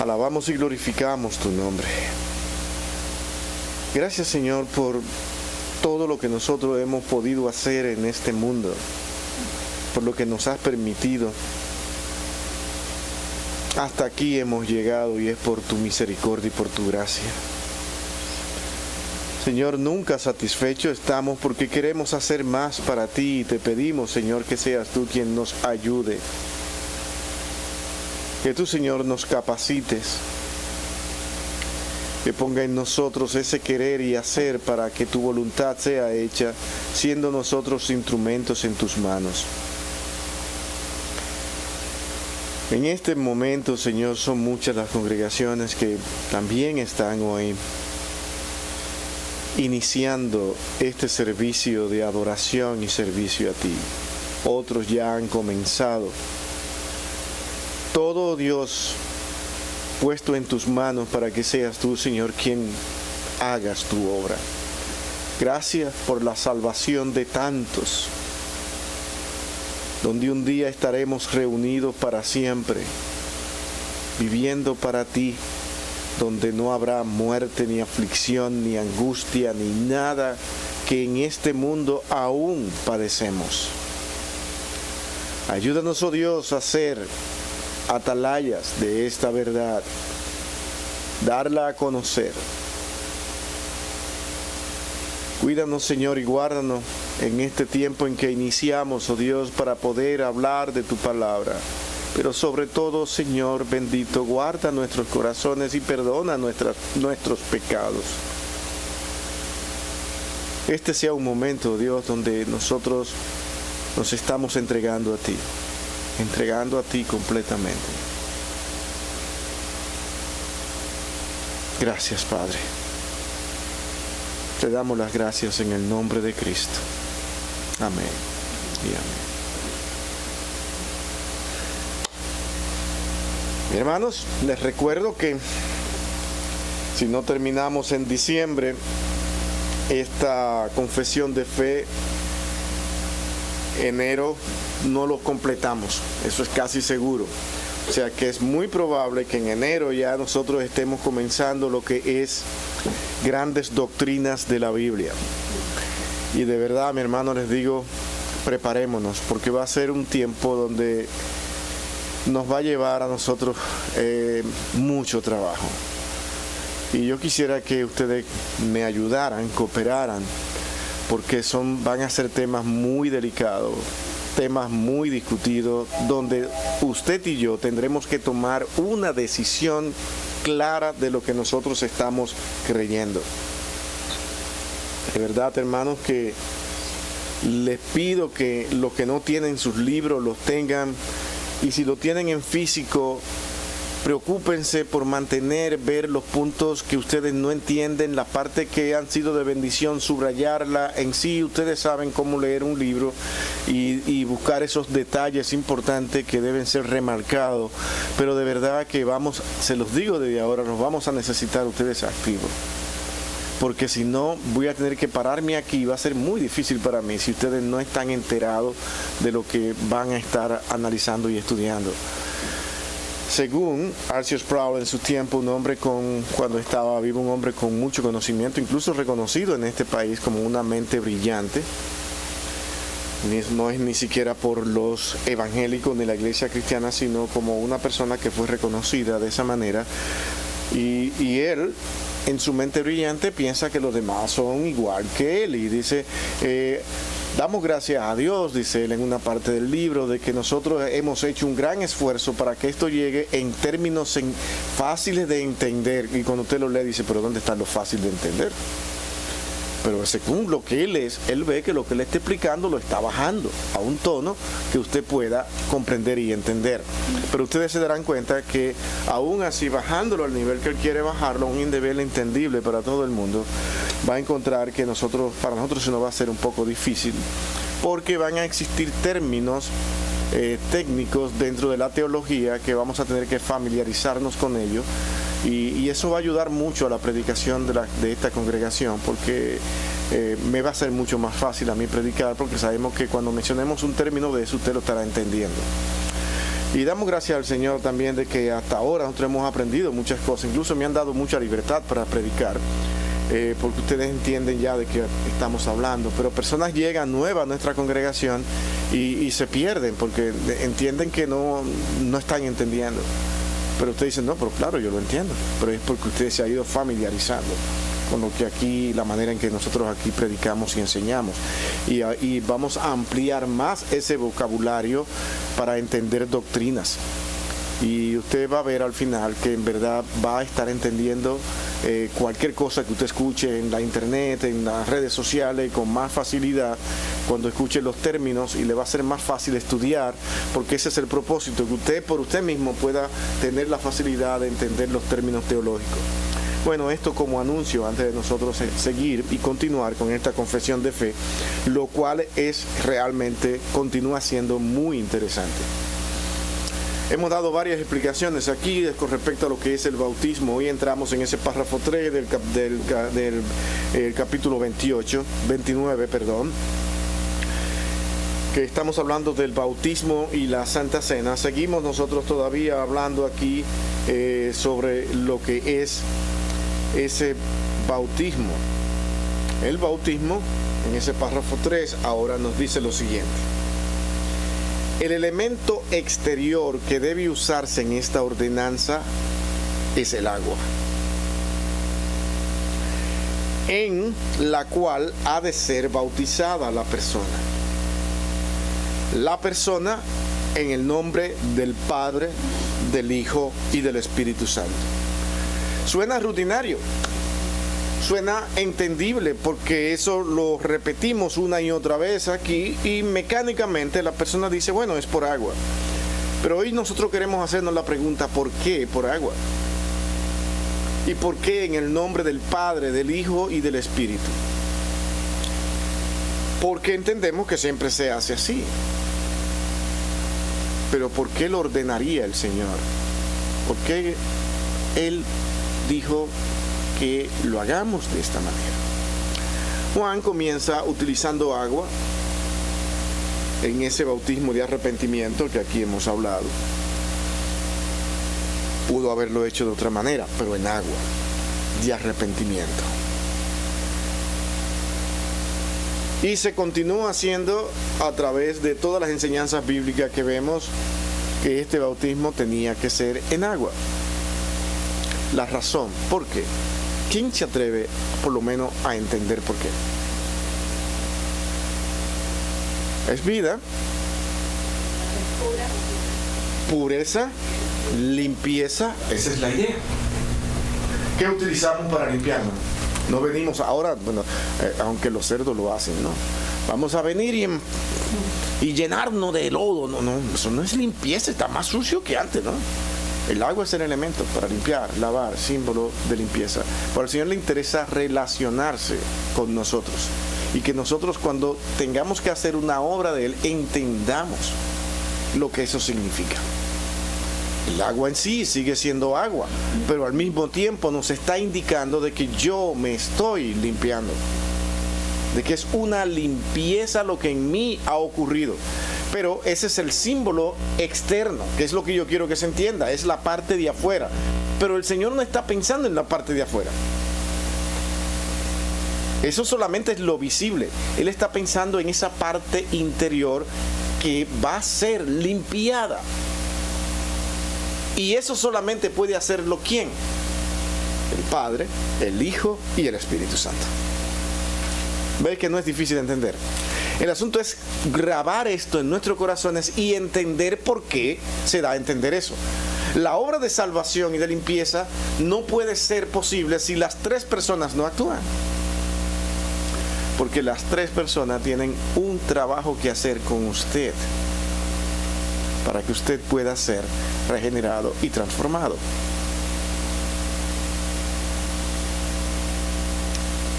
Alabamos y glorificamos tu nombre. Gracias, Señor, por todo lo que nosotros hemos podido hacer en este mundo, por lo que nos has permitido. Hasta aquí hemos llegado y es por tu misericordia y por tu gracia. Señor, nunca satisfechos estamos porque queremos hacer más para ti y te pedimos, Señor, que seas tú quien nos ayude. Que tú, Señor, nos capacites, que ponga en nosotros ese querer y hacer para que tu voluntad sea hecha, siendo nosotros instrumentos en tus manos. En este momento, Señor, son muchas las congregaciones que también están hoy iniciando este servicio de adoración y servicio a ti. Otros ya han comenzado. Todo, Dios, puesto en tus manos para que seas tú, Señor, quien hagas tu obra. Gracias por la salvación de tantos, donde un día estaremos reunidos para siempre, viviendo para ti, donde no habrá muerte, ni aflicción, ni angustia, ni nada que en este mundo aún padecemos. Ayúdanos, oh Dios, a ser atalayas de esta verdad, darla a conocer. Cuídanos, Señor, y guárdanos en este tiempo en que iniciamos, oh Dios, para poder hablar de tu palabra. Pero sobre todo, Señor bendito, guarda nuestros corazones y perdona nuestros pecados. Este sea un momento, Dios, donde nosotros nos estamos entregando a ti completamente. Gracias, Padre. Te damos las gracias en el nombre de Cristo. Amén y amén. Hermanos, les recuerdo que si no terminamos en diciembre esta confesión de fe, enero no lo completamos, eso es casi seguro. O sea que es muy probable que en enero ya nosotros estemos comenzando lo que es grandes doctrinas de la Biblia. Y de verdad, mi hermano, les digo, preparémonos, porque va a ser un tiempo donde nos va a llevar a nosotros mucho trabajo. Y yo quisiera que ustedes me ayudaran, cooperaran, porque van a ser temas muy delicados, temas muy discutidos, donde usted y yo tendremos que tomar una decisión clara de lo que nosotros estamos creyendo. De verdad, hermanos, que les pido que los que no tienen sus libros los tengan, y si lo tienen en físico, preocúpense por ver los puntos que ustedes no entienden, la parte que han sido de bendición, subrayarla. En sí, ustedes saben cómo leer un libro y buscar esos detalles importantes que deben ser remarcados. Pero de verdad que se los digo desde ahora, los vamos a necesitar ustedes activos. Porque si no, voy a tener que pararme aquí, va a ser muy difícil para mí si ustedes no están enterados de lo que van a estar analizando y estudiando. Según R.C. Sproul en su tiempo, cuando estaba vivo, un hombre con mucho conocimiento, incluso reconocido en este país como una mente brillante. No es ni siquiera por los evangélicos ni la iglesia cristiana, sino como una persona que fue reconocida de esa manera. Y él, en su mente brillante, piensa que los demás son igual que él, y dice, damos gracias a Dios, dice él en una parte del libro, de que nosotros hemos hecho un gran esfuerzo para que esto llegue en términos fáciles de entender. Y cuando usted lo lee, dice, pero ¿dónde está lo fácil de entender? Pero según lo que él ve que lo que le está explicando lo está bajando a un tono que usted pueda comprender y entender. Pero ustedes se darán cuenta que aún así, bajándolo al nivel que él quiere bajarlo, a un nivel entendible para todo el mundo, va a encontrar que para nosotros se nos va a hacer un poco difícil, porque van a existir términos técnicos dentro de la teología que vamos a tener que familiarizarnos con ellos. Y eso va a ayudar mucho a la predicación de esta congregación, porque me va a ser mucho más fácil a mí predicar, porque sabemos que cuando mencionemos un término de eso, usted lo estará entendiendo. Y damos gracias al Señor también de que hasta ahora nosotros hemos aprendido muchas cosas. Incluso me han dado mucha libertad para predicar, porque ustedes entienden ya de qué estamos hablando. Pero personas llegan nuevas a nuestra congregación y se pierden porque entienden que no están entendiendo. Pero ustedes dicen, no, pero claro, yo lo entiendo. Pero es porque ustedes se han ido familiarizando con lo que aquí, la manera en que nosotros aquí predicamos y enseñamos. Y vamos a ampliar más ese vocabulario para entender doctrinas. Y usted va a ver al final que en verdad va a estar entendiendo cualquier cosa que usted escuche en la internet, en las redes sociales, con más facilidad cuando escuche los términos, y le va a ser más fácil estudiar, porque ese es el propósito, que usted por usted mismo pueda tener la facilidad de entender los términos teológicos. Bueno, esto como anuncio antes de nosotros seguir y continuar con esta confesión de fe, lo cual es realmente, continúa siendo muy interesante. Hemos dado varias explicaciones aquí con respecto a lo que es el bautismo. Hoy entramos en ese párrafo 3 del capítulo 29, que estamos hablando del bautismo y la Santa Cena. Seguimos nosotros todavía hablando aquí sobre lo que es ese bautismo. El bautismo, en ese párrafo 3, ahora nos dice lo siguiente: el elemento exterior que debe usarse en esta ordenanza es el agua, en la cual ha de ser bautizada la persona. La persona en el nombre del Padre, del Hijo y del Espíritu Santo. Suena rutinario, suena entendible, porque eso lo repetimos una y otra vez aquí y mecánicamente la persona dice, bueno, es por agua. Pero hoy nosotros queremos hacernos la pregunta, ¿por qué por agua? ¿Y por qué en el nombre del Padre, del Hijo y del Espíritu? Porque entendemos que siempre se hace así. Pero ¿por qué lo ordenaría el Señor? ¿Por qué Él dijo que lo hagamos de esta manera? Juan comienza utilizando agua en ese bautismo de arrepentimiento que aquí hemos hablado. Pudo haberlo hecho de otra manera, pero en agua de arrepentimiento. Y se continúa haciendo a través de todas las enseñanzas bíblicas que vemos que este bautismo tenía que ser en agua. La razón, ¿por qué? ¿Quién se atreve por lo menos a entender por qué? Es vida, pureza, limpieza. Esa es la idea. ¿Qué utilizamos para limpiarnos? No venimos ahora, bueno, aunque los cerdos lo hacen, ¿no? Vamos a venir y llenarnos de lodo. No, eso no es limpieza, está más sucio que antes, ¿no? El agua es el elemento para limpiar, lavar, símbolo de limpieza. Pero al Señor le interesa relacionarse con nosotros, y que nosotros, cuando tengamos que hacer una obra de Él, entendamos lo que eso significa. El agua en sí sigue siendo agua, pero al mismo tiempo nos está indicando de que yo me estoy limpiando, de que es una limpieza lo que en mí ha ocurrido. Pero ese es el símbolo externo, que es lo que yo quiero que se entienda, es la parte de afuera. Pero el Señor no está pensando en la parte de afuera. Eso solamente es lo visible. Él está pensando en esa parte interior que va a ser limpiada. Y eso solamente puede hacerlo ¿quién? El Padre, el Hijo y el Espíritu Santo. ¿Ves que no es difícil de entender? El asunto es grabar esto en nuestros corazones y entender por qué se da a entender eso. La obra de salvación y de limpieza no puede ser posible si las tres personas no actúan. Porque las tres personas tienen un trabajo que hacer con usted, para que usted pueda ser regenerado y transformado.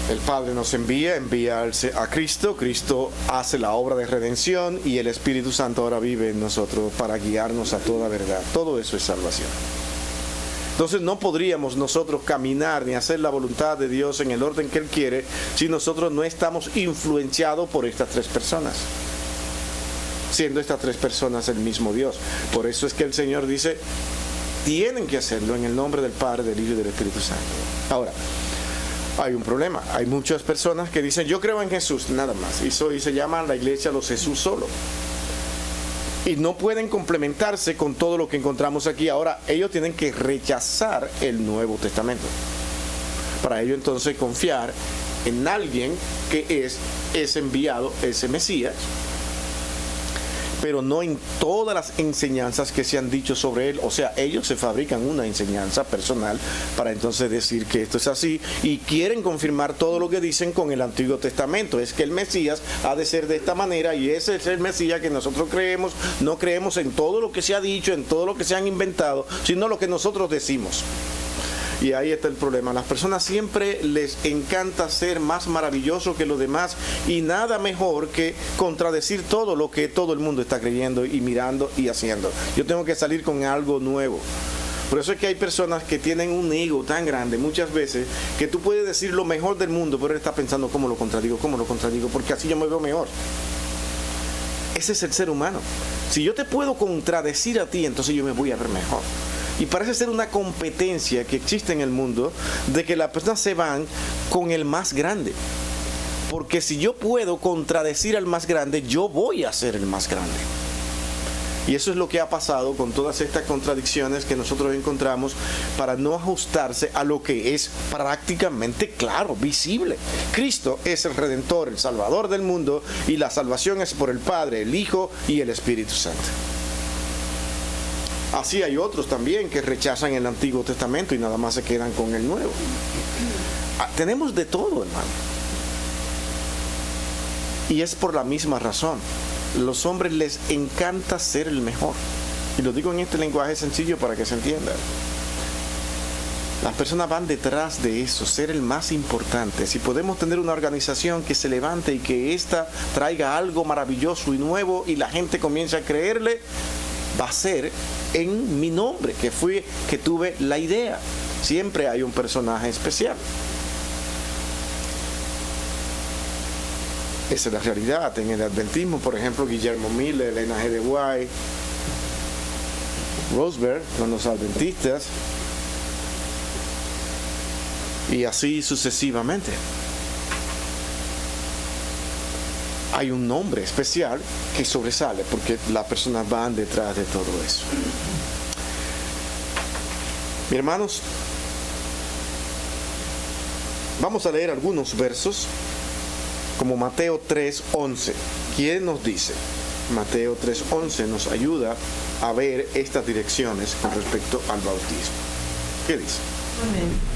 El Padre nos envía a Cristo, Cristo hace la obra de redención, y el Espíritu Santo ahora vive en nosotros para guiarnos a toda verdad. Todo eso es salvación. Entonces no podríamos nosotros caminar ni hacer la voluntad de Dios en el orden que Él quiere si nosotros no estamos influenciados por estas tres personas. siendo estas tres personas el mismo Dios. Por eso es que el Señor dice, tienen que hacerlo en el nombre del Padre, del Hijo y del Espíritu Santo. Ahora, hay un problema. Hay muchas personas que dicen, yo creo en Jesús, nada más. Y se llama la iglesia los Jesús solo. Y no pueden complementarse con todo lo que encontramos aquí. Ahora, ellos tienen que rechazar el Nuevo Testamento. Para ello entonces confiar en alguien que es enviado, ese Mesías, pero no en todas las enseñanzas que se han dicho sobre él. O sea, ellos se fabrican una enseñanza personal para entonces decir que esto es así y quieren confirmar todo lo que dicen con el Antiguo Testamento. Es que el Mesías ha de ser de esta manera y ese es el Mesías que nosotros creemos. No creemos en todo lo que se ha dicho, en todo lo que se han inventado, sino lo que nosotros decimos. Y ahí está el problema. A las personas siempre les encanta ser más maravilloso que los demás y nada mejor que contradecir todo lo que todo el mundo está creyendo y mirando y haciendo. Yo tengo que salir con algo nuevo. Por eso es que hay personas que tienen un ego tan grande muchas veces que tú puedes decir lo mejor del mundo, pero él está pensando cómo lo contradigo, porque así yo me veo mejor. Ese es el ser humano. Si yo te puedo contradecir a ti, entonces yo me voy a ver mejor. Y parece ser una competencia que existe en el mundo de que las personas se van con el más grande. Porque si yo puedo contradecir al más grande, yo voy a ser el más grande. Y eso es lo que ha pasado con todas estas contradicciones que nosotros encontramos para no ajustarse a lo que es prácticamente claro, visible. Cristo es el Redentor, el Salvador del mundo, y la salvación es por el Padre, el Hijo y el Espíritu Santo. Así hay otros también que rechazan el Antiguo Testamento y nada más se quedan con el Nuevo. Tenemos de todo, hermano. Y es por la misma razón. Los hombres les encanta ser el mejor. Y lo digo en este lenguaje sencillo para que se entienda. Las personas van detrás de eso, ser el más importante. Si podemos tener una organización que se levante y que ésta traiga algo maravilloso y nuevo y la gente comience a creerle, va a ser en mi nombre, que tuve la idea. Siempre hay un personaje especial. Esa es la realidad. En el adventismo, por ejemplo, Guillermo Miller, Elena G. de White, Roseberg, con los adventistas, y así sucesivamente. Hay un nombre especial que sobresale porque las personas van detrás de todo eso. Mis hermanos, vamos a leer algunos versos como Mateo 3:11. ¿Quién nos dice? Mateo 3:11 nos ayuda a ver estas direcciones con respecto al bautismo. ¿Qué dice? Amén.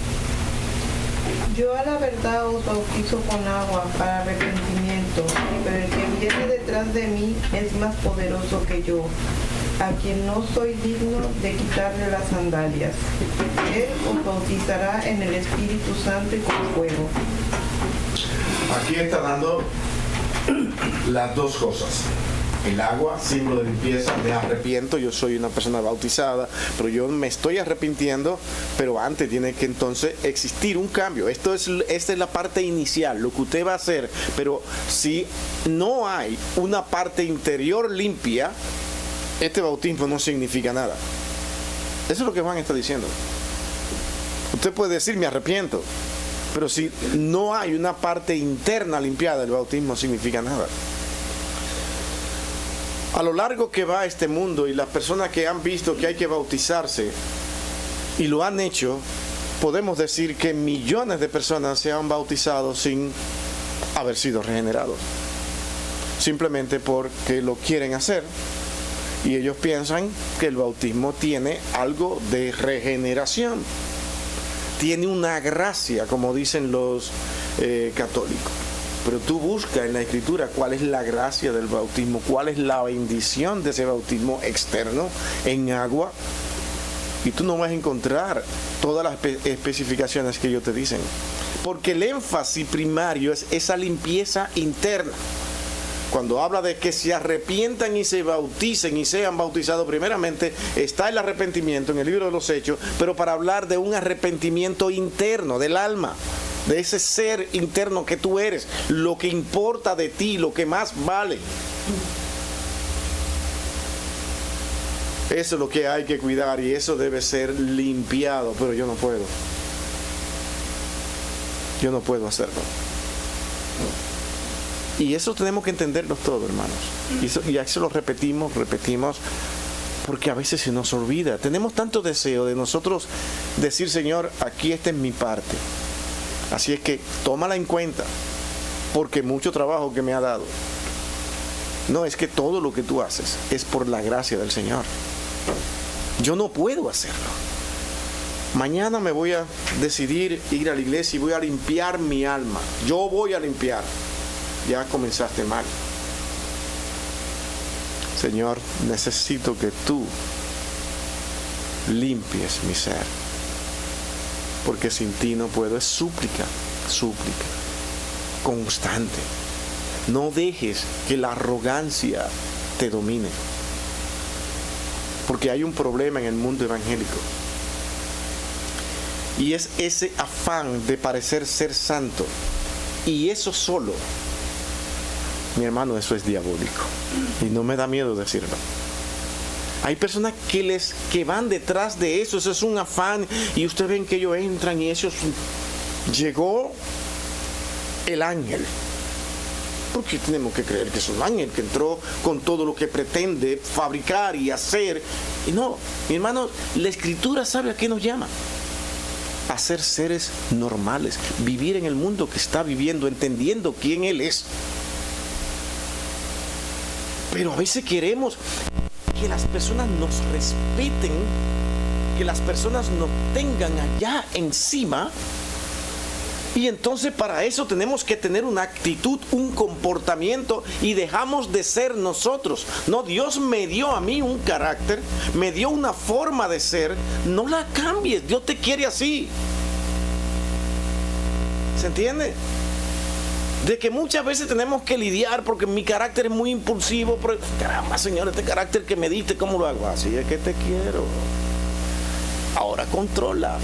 Yo a la verdad os bautizo con agua para arrepentimiento, pero el que viene detrás de mí es más poderoso que yo, a quien no soy digno de quitarle las sandalias. Él os bautizará en el Espíritu Santo y con fuego. Aquí está dando las dos cosas. El agua, símbolo de limpieza, me arrepiento, yo soy una persona bautizada, pero yo me estoy arrepintiendo, pero antes tiene que entonces existir un cambio. Esta es la parte inicial, lo que usted va a hacer, pero si no hay una parte interior limpia, este bautismo no significa nada. Eso es lo que Juan está diciendo. Usted puede decir, me arrepiento, pero si no hay una parte interna limpiada, el bautismo no significa nada. A lo largo que va este mundo y las personas que han visto que hay que bautizarse y lo han hecho, podemos decir que millones de personas se han bautizado sin haber sido regenerados. Simplemente porque lo quieren hacer y ellos piensan que el bautismo tiene algo de regeneración. Tiene una gracia, como dicen los católicos. Pero tú buscas en la Escritura cuál es la gracia del bautismo, cuál es la bendición de ese bautismo externo en agua, y tú no vas a encontrar todas las especificaciones que ellos te dicen. Porque el énfasis primario es esa limpieza interna. Cuando habla de que se arrepientan y se bauticen y sean bautizados, primeramente está el arrepentimiento en el libro de los Hechos, pero para hablar de un arrepentimiento interno, del alma, de ese ser interno que tú eres, lo que importa de ti, lo que más vale. Eso es lo que hay que cuidar y eso debe ser limpiado, pero yo no puedo. Yo no puedo hacerlo. Y eso tenemos que entenderlo todo, hermanos. Y a eso lo repetimos, porque a veces se nos olvida. Tenemos tanto deseo de nosotros decir, Señor, aquí esta es mi parte. Así es que tómala en cuenta, porque mucho trabajo que me ha dado. No, es que todo lo que tú haces es por la gracia del Señor. Yo no puedo hacerlo. Mañana me voy a decidir ir a la iglesia y voy a limpiar mi alma. Yo voy a limpiar. Ya comenzaste mal. Señor, necesito que tú limpies mi ser, porque sin ti no puedo. Es súplica constante. No dejes que la arrogancia te domine, porque hay un problema en el mundo evangélico, y es ese afán de parecer ser santo, y eso solo, mi hermano, eso es diabólico, y no me da miedo decirlo. Hay personas que van detrás de eso es un afán, y ustedes ven que ellos entran y eso llegó el ángel. ¿Por qué tenemos que creer que es un ángel que entró con todo lo que pretende fabricar y hacer? Y no, mi hermano, la Escritura sabe a qué nos llama. A ser seres normales, vivir en el mundo que está viviendo, entendiendo quién Él es. Pero a veces queremos que las personas nos respeten, que las personas nos tengan allá encima. Y entonces para eso tenemos que tener una actitud, un comportamiento, y dejamos de ser nosotros. No, Dios me dio a mí un carácter, me dio una forma de ser. No la cambies, Dios te quiere así. ¿Se entiende? De que muchas veces tenemos que lidiar porque mi carácter es muy impulsivo. Pero, caramba, Señor, este carácter que me diste, ¿cómo lo hago? Así es que te quiero. Ahora controla,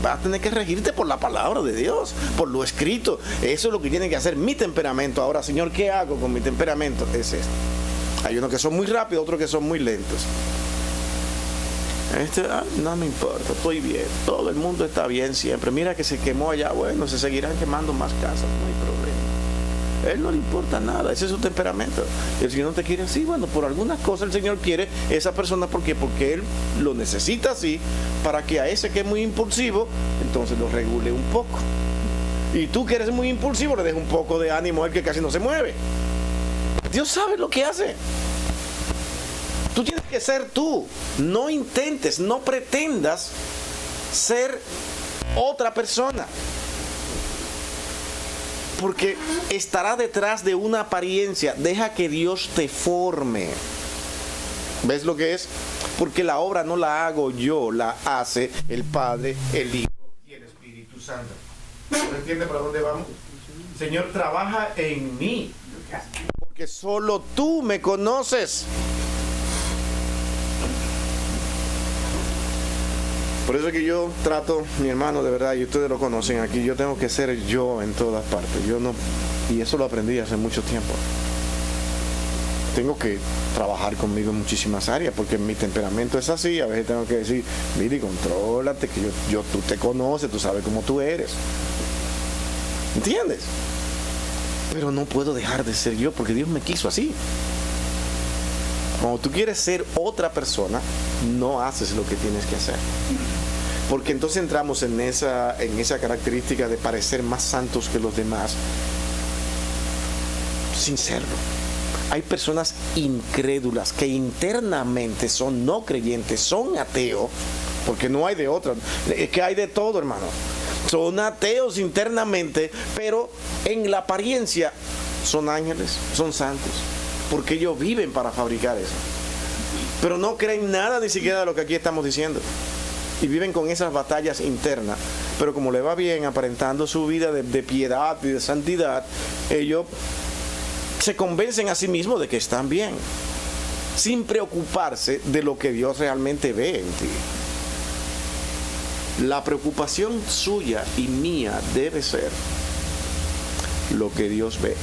vas a tener que regirte por la palabra de Dios, por lo escrito. Eso es lo que tiene que hacer mi temperamento. Ahora, Señor, ¿qué hago con mi temperamento? Es esto. Hay unos que son muy rápidos, otros que son muy lentos. No me importa, estoy bien. Todo el mundo está bien siempre. Mira que se quemó allá, bueno, se seguirán quemando más casas, no hay problema. A Él no le importa nada, ese es su temperamento. El Señor no te quiere así. Bueno, por algunas cosas el Señor quiere esa persona. ¿Por qué? Porque Él lo necesita así, para que a ese que es muy impulsivo, entonces lo regule un poco. Y tú que eres muy impulsivo, le des un poco de ánimo a él que casi no se mueve. Dios sabe lo que hace. Tú tienes que ser tú. No intentes, no pretendas ser otra persona, porque estará detrás de una apariencia. Deja que Dios te forme. ¿Ves lo que es? Porque la obra no la hago yo, la hace el Padre, el Hijo y el Espíritu Santo. ¿No entiende para dónde vamos? Señor, trabaja en mí, porque solo tú me conoces. Por eso es que yo trato, mi hermano, de verdad, y ustedes lo conocen aquí, yo tengo que ser yo en todas partes. Yo no, y eso lo aprendí hace mucho tiempo. Tengo que trabajar conmigo en muchísimas áreas, porque mi temperamento es así. A veces tengo que decir, mire, contrólate, que tú te conoces, tú sabes cómo tú eres. ¿Entiendes? Pero no puedo dejar de ser yo, porque Dios me quiso así. Cuando tú quieres ser otra persona, no haces lo que tienes que hacer. Porque entonces entramos en esa característica de parecer más santos que los demás, sin serlo. Hay personas incrédulas que internamente son no creyentes, son ateos, porque no hay de otra. Es que hay de todo, hermano. Son ateos internamente, pero en la apariencia son ángeles, son santos, porque ellos viven para fabricar eso. Pero no creen nada ni siquiera de lo que aquí estamos diciendo. Y viven con esas batallas internas. Pero como le va bien aparentando su vida de piedad y de santidad, ellos se convencen a sí mismos de que están bien, sin preocuparse de lo que Dios realmente ve en ti. La preocupación suya y mía debe ser lo que Dios ve.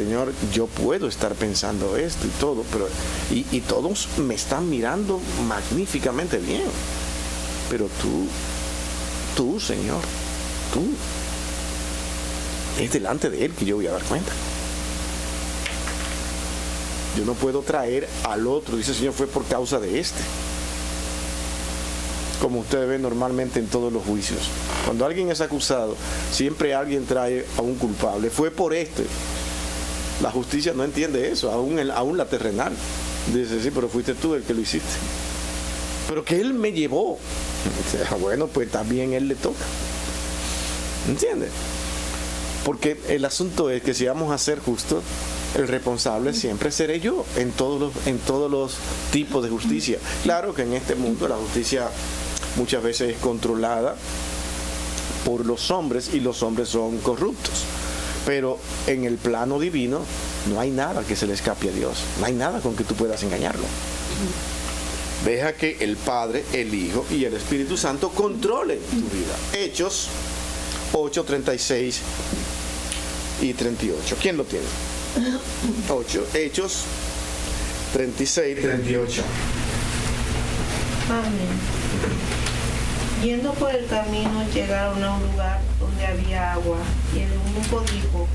Señor, yo puedo estar pensando esto y todo, pero y todos me están mirando magníficamente bien. Pero tú, Señor, tú, es delante de Él que yo voy a dar cuenta. Yo no puedo traer al otro, dice el Señor, fue por causa de este. Como ustedes ven normalmente en todos los juicios. Cuando alguien es acusado, siempre alguien trae a un culpable. Fue por este. La justicia no entiende eso, aún la terrenal. Dice, sí, pero fuiste tú el que lo hiciste. Pero que Él me llevó. Bueno, pues también Él le toca. ¿Entiendes? Porque el asunto es que si vamos a ser justos, el responsable siempre seré yo en todos los tipos de justicia. Claro que en este mundo la justicia muchas veces es controlada por los hombres y los hombres son corruptos. Pero en el plano divino no hay nada que se le escape a Dios. No hay nada con que tú puedas engañarlo. Deja que el Padre, el Hijo y el Espíritu Santo controlen tu vida. Hechos 8, 36 y 38. ¿Quién lo tiene? 8. Hechos 36 y 38. Amén. Yendo por el camino llegaron a un lugar donde había agua, y el eunuco dijo: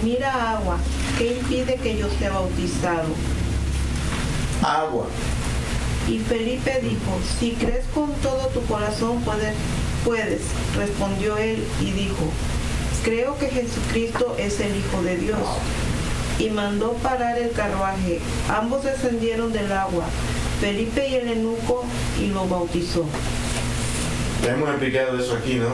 mira agua, ¿qué impide que yo sea bautizado? Agua. Y Felipe dijo: si crees con todo tu corazón puedes. Respondió él y dijo: creo que Jesucristo es el Hijo de Dios. Y mandó parar el carruaje. Ambos descendieron del agua, Felipe y el eunuco, y lo bautizó. Ya hemos explicado eso aquí, ¿no?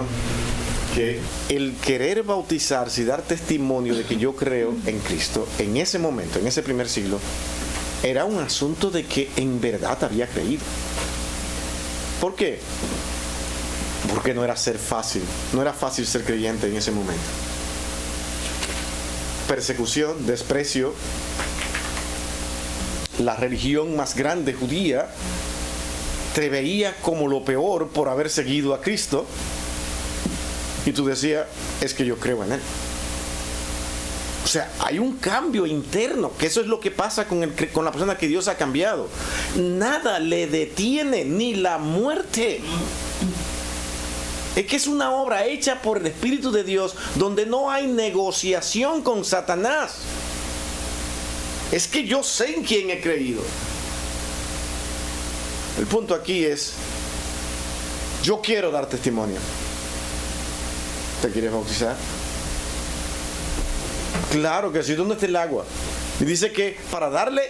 Que el querer bautizarse y dar testimonio de que yo creo en Cristo, en ese momento, en ese primer siglo, era un asunto de que en verdad había creído. ¿Por qué? Porque no era fácil ser creyente en ese momento. Persecución, desprecio, la religión más grande judía te veía como lo peor por haber seguido a Cristo, y tú decías, es que yo creo en Él. O sea, hay un cambio interno, que eso es lo que pasa con la persona que Dios ha cambiado. Nada le detiene, ni la muerte. Es que es una obra hecha por el Espíritu de Dios, donde no hay negociación con Satanás. Es que yo sé en quién he creído. El punto aquí es, yo quiero dar testimonio. ¿Te quieres bautizar? Claro que sí. ¿Dónde está el agua? Y dice que para darle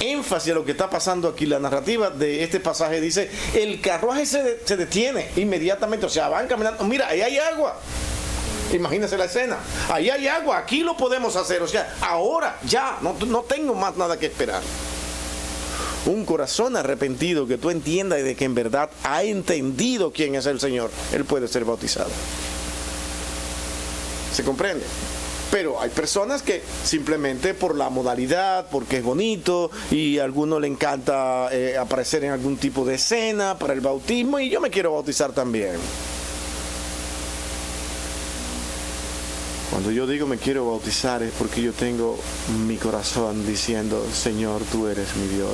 énfasis a lo que está pasando aquí, la narrativa de este pasaje dice, el carruaje se detiene inmediatamente, o sea, van caminando, mira, ahí hay agua. Imagínense la escena, ahí hay agua, aquí lo podemos hacer, o sea, ahora, ya, no tengo más nada que esperar. Un corazón arrepentido que tú entiendas de que en verdad ha entendido quién es el Señor, Él puede ser bautizado. ¿Se comprende? Pero hay personas que simplemente por la modalidad, porque es bonito y a alguno le encanta aparecer en algún tipo de escena para el bautismo, y yo me quiero bautizar también. Cuando yo digo me quiero bautizar es porque yo tengo mi corazón diciendo, Señor, tú eres mi Dios.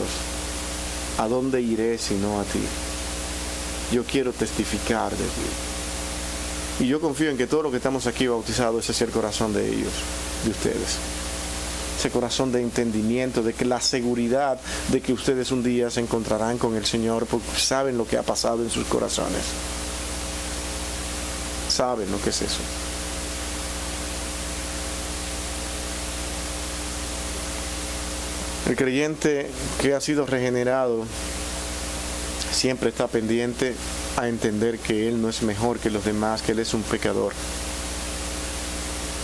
¿A dónde iré sino a ti? Yo quiero testificar de ti. Y yo confío en que todos los que estamos aquí bautizados, ese es el corazón de ellos, de ustedes. Ese corazón de entendimiento, de que la seguridad de que ustedes un día se encontrarán con el Señor, porque saben lo que ha pasado en sus corazones. Saben lo que es eso. El creyente que ha sido regenerado siempre está pendiente a entender que él no es mejor que los demás, que él es un pecador.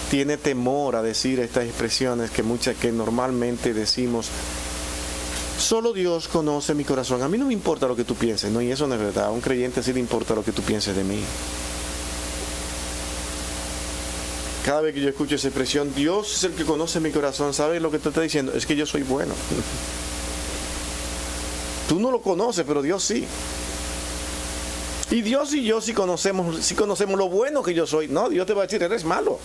Tiene temor a decir estas expresiones que normalmente decimos, solo Dios conoce mi corazón, a mí no me importa lo que tú pienses. No, y eso no es verdad. A un creyente sí le importa lo que tú pienses de mí. Cada vez que yo escucho esa expresión, Dios es el que conoce mi corazón, ¿sabes lo que te está diciendo? Es que yo soy bueno. Tú no lo conoces, pero Dios sí. Y Dios y yo sí conocemos lo bueno que yo soy. No, Dios te va a decir, eres malo.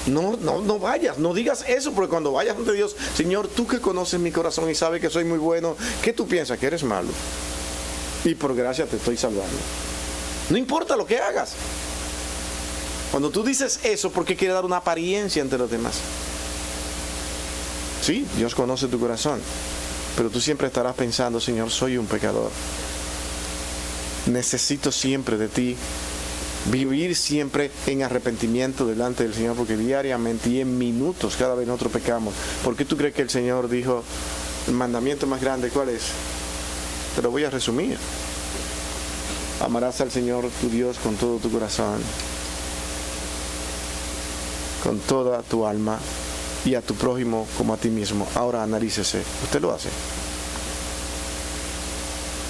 No vayas, no digas eso, porque cuando vayas ante Dios, Señor, tú que conoces mi corazón y sabes que soy muy bueno, ¿qué tú piensas? Que eres malo. Y por gracia te estoy salvando. No importa lo que hagas. Cuando tú dices eso, porque quiere dar una apariencia ante los demás. Sí, Dios conoce tu corazón, pero tú siempre estarás pensando, Señor, soy un pecador. Necesito siempre de ti. Vivir siempre en arrepentimiento delante del Señor, porque diariamente y en minutos cada vez nosotros pecamos. ¿Por qué tú crees que el Señor dijo, el mandamiento más grande, cuál es? Te lo voy a resumir. Amarás al Señor tu Dios con todo tu corazón, con toda tu alma, y a tu prójimo como a ti mismo. Ahora analícese. Usted lo hace.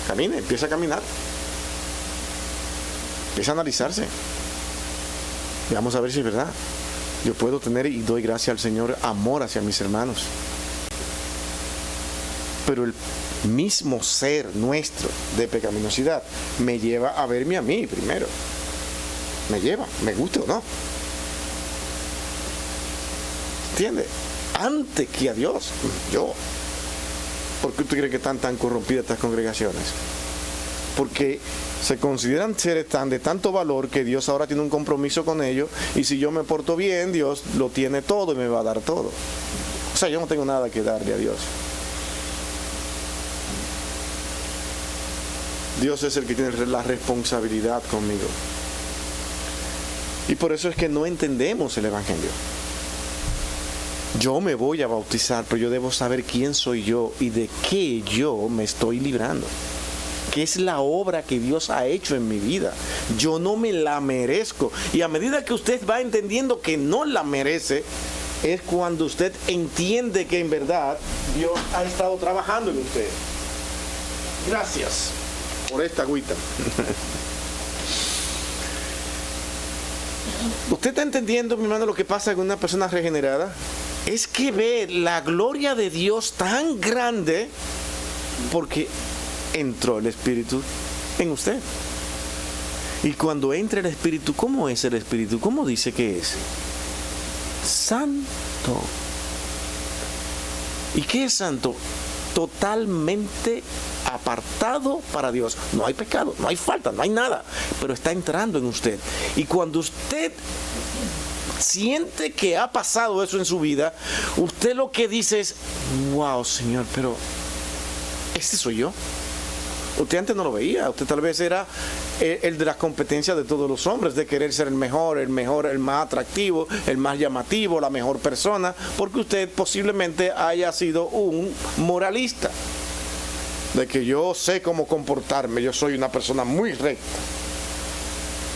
Camine, empieza a caminar. Empieza a analizarse. Y vamos a ver si es verdad. Yo puedo tener, y doy gracias al Señor, amor hacia mis hermanos. Pero el mismo ser nuestro de pecaminosidad me lleva a verme a mí primero. Me lleva, me guste o no. ¿Entiendes? Antes que a Dios, yo. ¿Por qué usted cree que están tan corrompidas estas congregaciones? Porque se consideran seres de tanto valor que Dios ahora tiene un compromiso con ellos, y si yo me porto bien, Dios lo tiene todo y me va a dar todo. O sea, yo no tengo nada que darle a Dios. Dios es el que tiene la responsabilidad conmigo. Y por eso es que no entendemos el Evangelio. Yo me voy a bautizar, pero yo debo saber quién soy yo y de qué yo me estoy librando. ¿Qué es la obra que Dios ha hecho en mi vida? Yo no me la merezco. Y a medida que usted va entendiendo que no la merece, es cuando usted entiende que en verdad Dios ha estado trabajando en usted. Gracias por esta agüita. ¿Usted está entendiendo, mi hermano, lo que pasa con una persona regenerada? Es que ve la gloria de Dios tan grande porque entró el Espíritu en usted. Y cuando entra el Espíritu, ¿cómo es el Espíritu? ¿Cómo dice que es? Santo. ¿Y qué es santo? Totalmente apartado para Dios. No hay pecado, no hay falta, no hay nada, pero está entrando en usted. Y cuando usted siente que ha pasado eso en su vida, usted lo que dice es, wow, Señor, pero ¿este soy yo? Usted antes no lo veía. Usted tal vez era el de las competencias de todos los hombres, de querer ser el mejor, el más atractivo, el más llamativo, la mejor persona, porque usted posiblemente haya sido un moralista, de que yo sé cómo comportarme, yo soy una persona muy recta.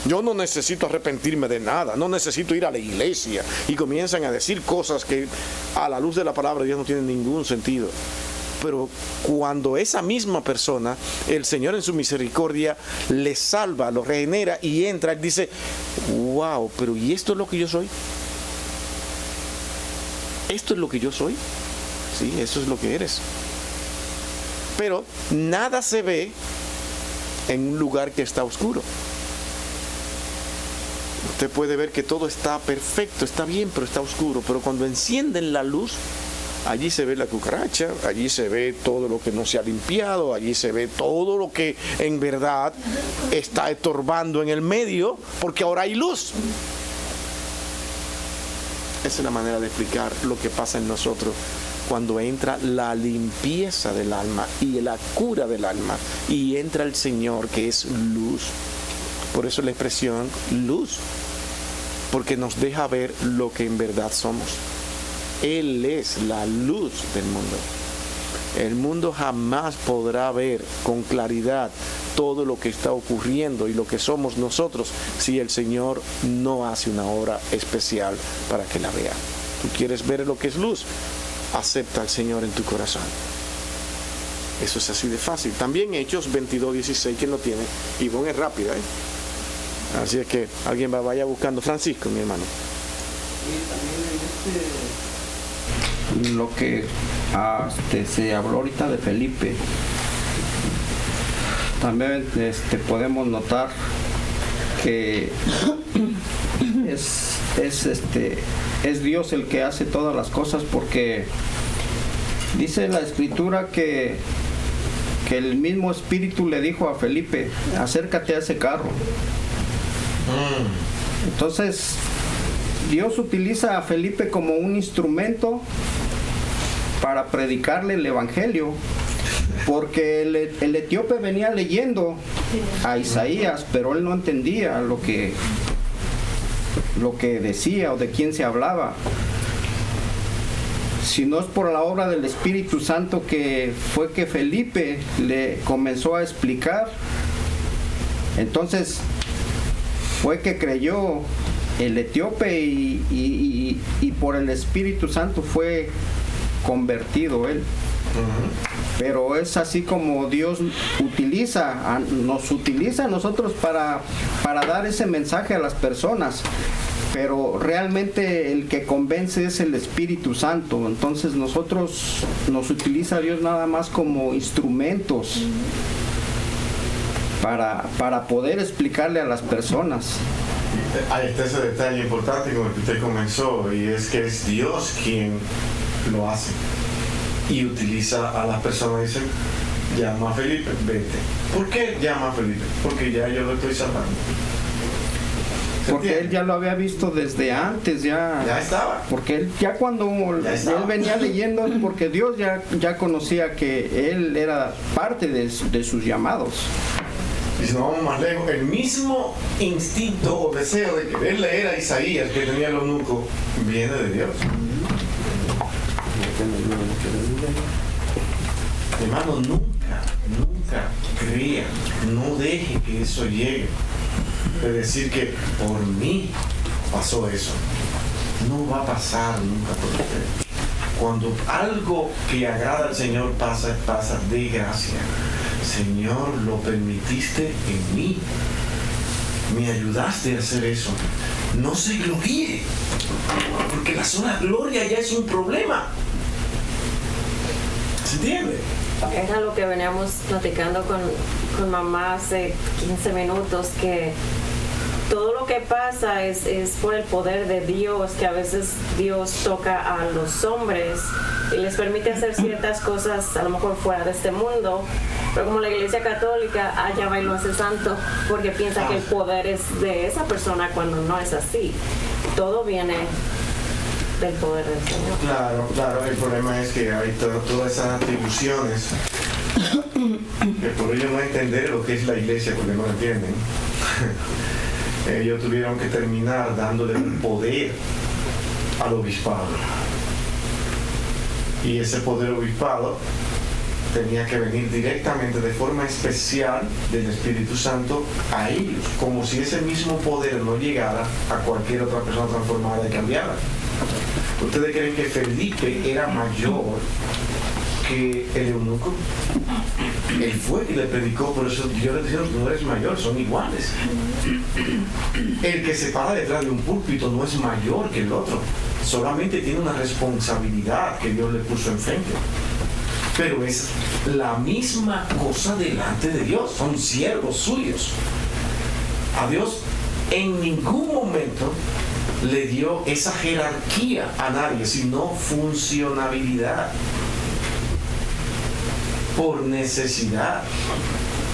Yo no necesito arrepentirme de nada, no necesito ir a la iglesia. Y comienzan a decir cosas que a la luz de la palabra de Dios no tienen ningún sentido. Pero cuando esa misma persona, el Señor en su misericordia le salva, lo regenera y entra, él dice, wow, pero ¿y esto es lo que yo soy? ¿Esto es lo que yo soy? Sí, eso es lo que eres. Pero nada se ve en un lugar que está oscuro. Usted puede ver que todo está perfecto, está bien, pero está oscuro. Pero cuando encienden la luz, allí se ve la cucaracha, allí se ve todo lo que no se ha limpiado, allí se ve todo lo que en verdad está estorbando en el medio, porque ahora hay luz. Esa es la manera de explicar lo que pasa en nosotros cuando entra la limpieza del alma y la cura del alma, y entra el Señor, que es luz. Por eso la expresión luz, porque nos deja ver lo que en verdad somos. Él es la luz del mundo. El mundo jamás podrá ver con claridad todo lo que está ocurriendo y lo que somos nosotros si el Señor no hace una obra especial para que la vea. ¿Tú quieres ver lo que es luz? Acepta al Señor en tu corazón. Eso es así de fácil. También Hechos 22:16, ¿quién lo tiene? Ivonne es rápida, ¿eh? Así es que alguien vaya buscando. Francisco, mi hermano. Y también lo que se habló ahorita de Felipe, también podemos notar que es Dios el que hace todas las cosas, porque dice la escritura que el mismo Espíritu le dijo a Felipe: acércate a ese carro. Entonces Dios utiliza a Felipe como un instrumento para predicarle el evangelio, porque el etíope venía leyendo a Isaías, pero él no entendía lo que decía o de quién se hablaba. Si no es por la obra del Espíritu Santo que fue que Felipe le comenzó a explicar, entonces fue que creyó el etíope y por el Espíritu Santo fue convertido él. Pero es así como Dios nos utiliza a nosotros para dar ese mensaje a las personas, pero realmente el que convence es el Espíritu Santo. Entonces nos utiliza Dios nada más como instrumentos para poder explicarle a las personas. Ahí está ese detalle importante con el que usted comenzó, y es que es Dios quien lo hace y utiliza a las personas. Dicen: llama a Felipe, vete. ¿Por qué llama a Felipe? Porque ya yo lo estoy salvando. Porque él ya lo había visto desde antes, ya estaba. Porque él ya cuando él venía leyendo, porque Dios ya conocía que él era parte de sus llamados. Y si no vamos más lejos, el mismo instinto o deseo de querer leer a Isaías que tenía el eunuco viene de Dios. Hermano, nunca crea, no deje que eso llegue. De decir que por mí pasó eso. No va a pasar nunca por usted. Cuando algo que agrada al Señor pasa de gracia. Señor, lo permitiste en mí. Me ayudaste a hacer eso. No se gloríe, porque la sola gloria ya es un problema. ¿Se entiende? Era lo que veníamos platicando con mamá hace 15 minutos, que todo lo que pasa es por el poder de Dios, que a veces Dios toca a los hombres y les permite hacer ciertas cosas a lo mejor fuera de este mundo, pero como la Iglesia Católica, allá va y lo hace santo, porque piensa que el poder es de esa persona, cuando no es así. Todo viene del poder del Señor. Claro, el problema es que hay todas esas atribuciones que por ello no entender lo que es la iglesia, porque no lo entienden. Ellos tuvieron que terminar dándole un poder al obispado, y ese poder obispado tenía que venir directamente, de forma especial, del Espíritu Santo a ellos, como si ese mismo poder no llegara a cualquier otra persona transformada y cambiada. ¿Ustedes creen que Felipe era mayor que el eunuco? Él fue y le predicó, por eso yo le decía: no eres mayor, son iguales. El que se para detrás de un púlpito no es mayor que el otro, solamente tiene una responsabilidad que Dios le puso enfrente. Pero es la misma cosa delante de Dios, son siervos suyos. A Dios en ningún momento le dio esa jerarquía a nadie, sino funcionabilidad, por necesidad,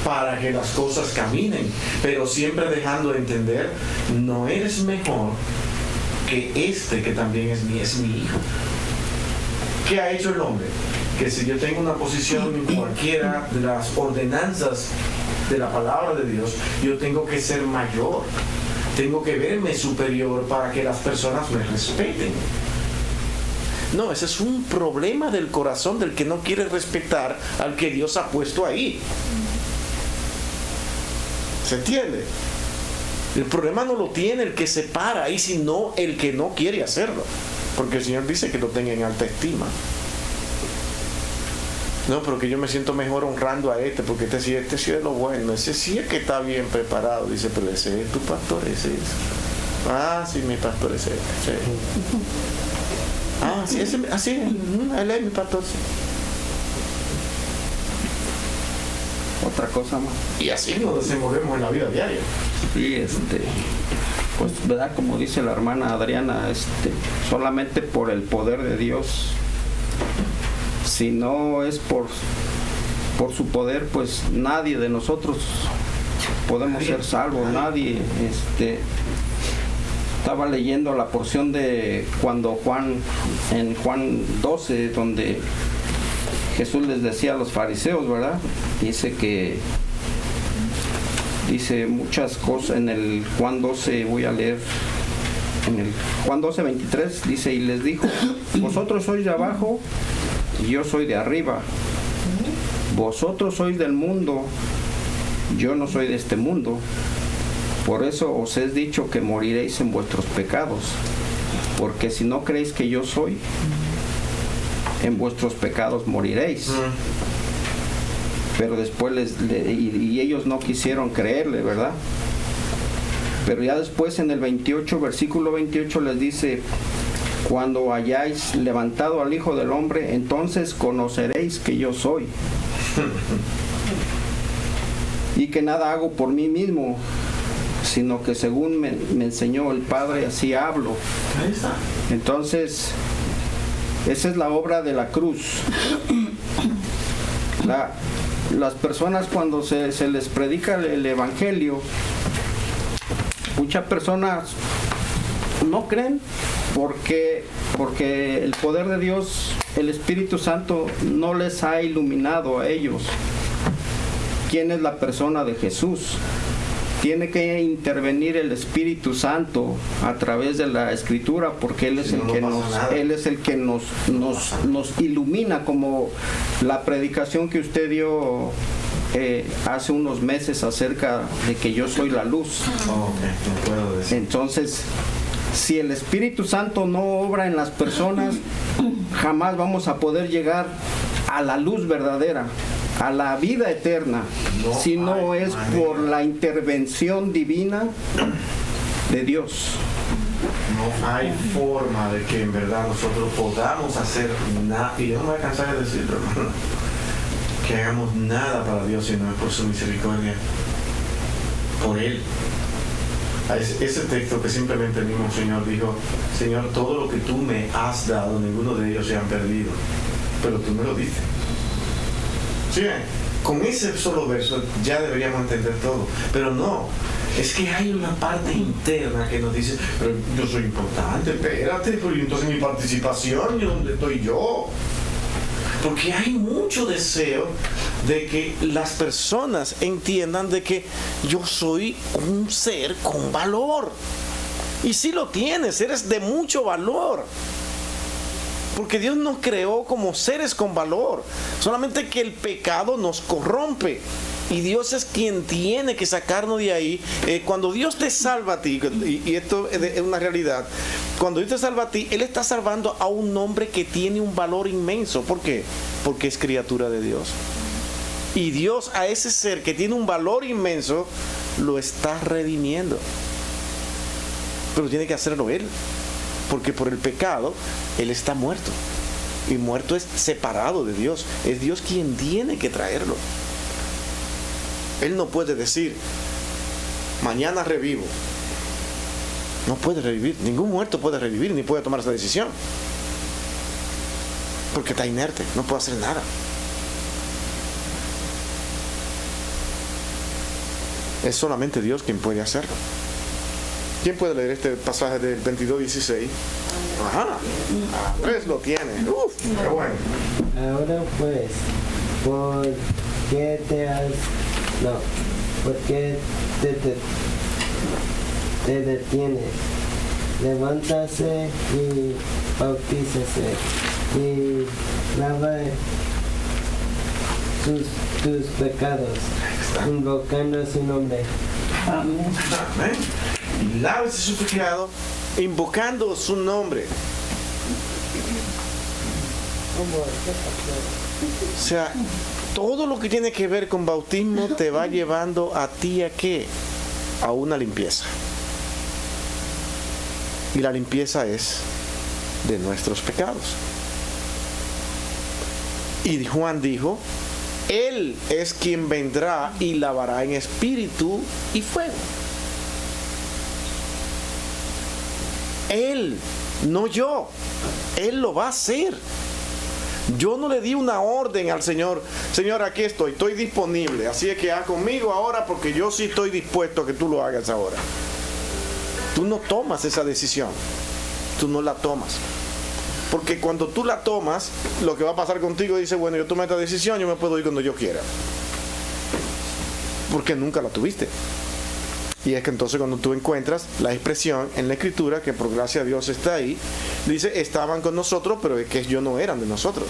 para que las cosas caminen, pero siempre dejando de entender: no eres mejor que este que también es mi hijo. ¿Qué ha hecho el hombre? Que si yo tengo una posición en cualquiera de las ordenanzas de la palabra de Dios, yo tengo que ser mayor, tengo que verme superior para que las personas me respeten. No, ese es un problema del corazón del que no quiere respetar al que Dios ha puesto ahí. ¿Se entiende? El problema no lo tiene el que se para ahí, sino el que no quiere hacerlo. Porque el Señor dice que lo tenga en alta estima. No, pero que yo me siento mejor honrando a este, porque este sí es lo bueno, ese sí es que está bien preparado. Dice: pero ese es tu pastor, ese es. Ah, sí, mi pastor ese. Ah, sí, ese, así, él es mi pastor. Sí. otra cosa más. Y así nos desenvolvemos en la vida diaria. Sí, pues, ¿verdad? Como dice la hermana Adriana, solamente por el poder de Dios. Si no es por su poder, pues nadie de nosotros podemos ser salvos, nadie. Estaba leyendo la porción de cuando en Juan 12, donde Jesús les decía a los fariseos, ¿verdad? Dice muchas cosas en el Juan 12, voy a leer, en el Juan 12, 23, dice, y les dijo, vosotros sois de abajo y yo soy de arriba. Vosotros sois del mundo, yo no soy de este mundo. Por eso os he dicho que moriréis en vuestros pecados, porque si no creéis que yo soy, en vuestros pecados moriréis. Pero después y ellos no quisieron creerle, ¿verdad? Pero ya después en el 28, versículo 28 les dice, cuando hayáis levantado al Hijo del Hombre, entonces conoceréis que yo soy. Y que nada hago por mí mismo, sino que según me enseñó el Padre, así hablo. Ahí está. Entonces, esa es la obra de la cruz. Las personas cuando se les predica el Evangelio, muchas personas no creen porque el poder de Dios, el Espíritu Santo, no les ha iluminado a ellos quién es la persona de Jesús. Tiene que intervenir el Espíritu Santo a través de la Escritura, porque Él es el que nos ilumina, como la predicación que usted dio hace unos meses acerca de que yo soy la luz. Entonces, si el Espíritu Santo no obra en las personas, jamás vamos a poder llegar a la luz verdadera, a la vida eterna, si no es por la intervención divina de Dios. No hay forma de que en verdad nosotros podamos hacer nada, y yo no me voy a cansar de decirlo, hermano, que hagamos nada para Dios si no es por su misericordia, por Él. Ese texto que simplemente el mismo Señor dijo, Señor, todo lo que tú me has dado, ninguno de ellos se han perdido, pero tú me lo diste. ¿Sí? Con ese solo verso ya deberíamos entender todo, pero no, es que hay una parte interna que nos dice, pero yo soy importante, espérate, pero entonces mi participación, ¿y dónde estoy yo? Porque hay mucho deseo de que las personas entiendan de que yo soy un ser con valor. Y si lo tienes, eres de mucho valor. Porque Dios nos creó como seres con valor. Solamente que el pecado nos corrompe. Y Dios es quien tiene que sacarnos de ahí. Cuando Dios te salva a ti, y esto es una realidad, cuando Dios te salva a ti, Él está salvando a un hombre que tiene un valor inmenso. ¿Por qué? Porque es criatura de Dios. Y Dios a ese ser que tiene un valor inmenso, lo está redimiendo. Pero tiene que hacerlo Él. Porque por el pecado, Él está muerto. Y muerto es separado de Dios. Es Dios quien tiene que traerlo. Él no puede decir, mañana revivo. No puede revivir. Ningún muerto puede revivir, ni puede tomar esa decisión. Porque está inerte, no puede hacer nada. Es solamente Dios quien puede hacerlo. ¿Quién puede leer este pasaje del 22:16? Ajá, Andrés lo tiene. Uf, qué bueno. Ahora pues, ¿por qué te detienes? Levántase y bautízase y lava tus pecados, invocando su nombre. Amén. Amén. Y lávese su pecado, invocando su nombre. O sea, todo lo que tiene que ver con bautismo te va llevando a ti a qué? A una limpieza. Y la limpieza es de nuestros pecados. Y Juan dijo, Él es quien vendrá y lavará en espíritu y fuego. Él, no yo. Él lo va a hacer. Yo no le di una orden al Señor. Señor, aquí estoy disponible. Así es que haz conmigo ahora, porque yo sí estoy dispuesto a que tú lo hagas ahora. Tú no tomas esa decisión. Tú no la tomas. Porque cuando tú la tomas, lo que va a pasar contigo, dice, bueno, yo tomé esta decisión, yo me puedo ir cuando yo quiera. Porque nunca la tuviste. Y es que entonces cuando tú encuentras la expresión en la Escritura, que por gracia de Dios está ahí, dice, estaban con nosotros, pero es que ellos no eran de nosotros.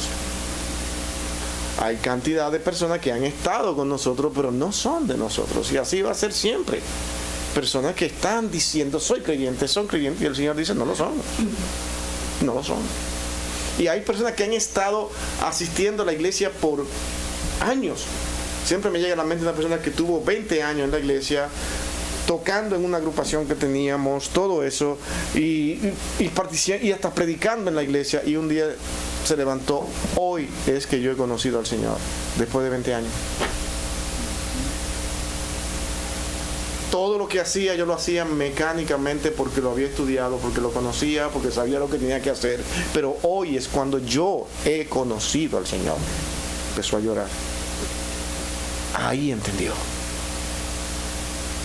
Hay cantidad de personas que han estado con nosotros, pero no son de nosotros. Y así va a ser siempre. Personas que están diciendo, soy creyente, son creyentes, y el Señor dice, no lo son. No lo son. Y hay personas que han estado asistiendo a la iglesia por años. Siempre me llega a la mente una persona que tuvo 20 años en la iglesia, tocando en una agrupación que teníamos, todo eso, y hasta predicando en la iglesia, y un día se levantó, hoy es que yo he conocido al Señor, después de 20 años. Todo lo que hacía, yo lo hacía mecánicamente porque lo había estudiado, porque lo conocía, porque sabía lo que tenía que hacer, pero hoy es cuando yo he conocido al Señor. Empezó a llorar. Ahí entendió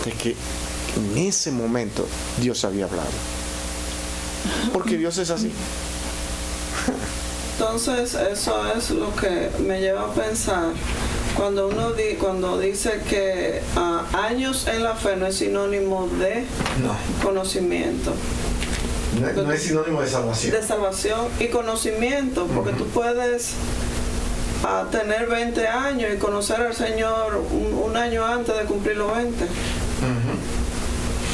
de que en ese momento Dios había hablado, porque Dios es así. Entonces eso es lo que me lleva a pensar cuando cuando dice que años en la fe no es sinónimo de conocimiento. No es sinónimo de salvación. De salvación y conocimiento, porque tú puedes tener 20 años y conocer al Señor un año antes de cumplir los 20.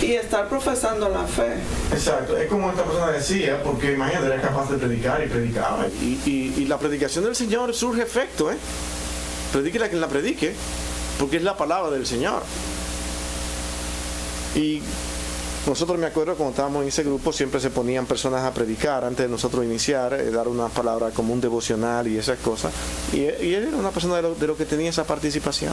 Y estar profesando la fe. Exacto, es como esta persona decía, porque imagínate, era capaz de predicar y predicaba. Y la predicación del Señor surge efecto, Predíquela quien la predique, porque es la palabra del Señor. Y nosotros, me acuerdo, cuando estábamos en ese grupo, siempre se ponían personas a predicar antes de nosotros iniciar, dar una palabra como un devocional y esas cosas. Y él era una persona de lo que tenía esa participación.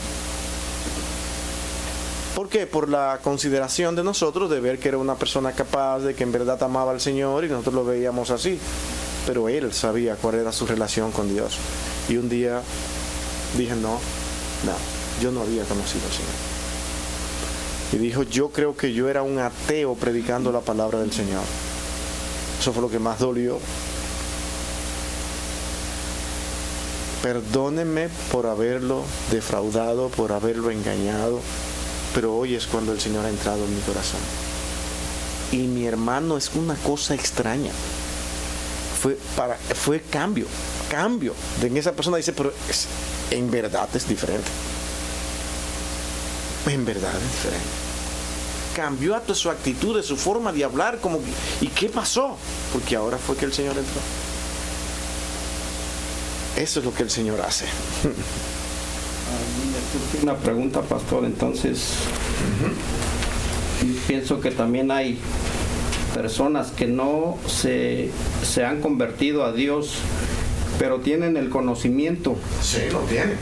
¿Por qué? Por la consideración de nosotros de ver que era una persona capaz, de que en verdad amaba al Señor, y nosotros lo veíamos así. Pero él sabía cuál era su relación con Dios. Y un día dije, no, yo no había conocido al Señor. Y dijo, yo creo que yo era un ateo predicando la palabra del Señor. Eso fue lo que más dolió. Perdónenme por haberlo defraudado, por haberlo engañado, pero hoy es cuando el Señor ha entrado en mi corazón. Y mi hermano, es una cosa extraña. Fue cambio de en esa persona. Dice, pero en verdad es diferente. En verdad es diferente. Cambió hasta su actitud, su forma de hablar, ¿y qué pasó? Porque ahora fue que el Señor entró. Eso es lo que el Señor hace. Una pregunta, pastor. Entonces, yo pienso que también hay personas que no se han convertido a Dios, pero tienen el conocimiento. Sí, lo tienen.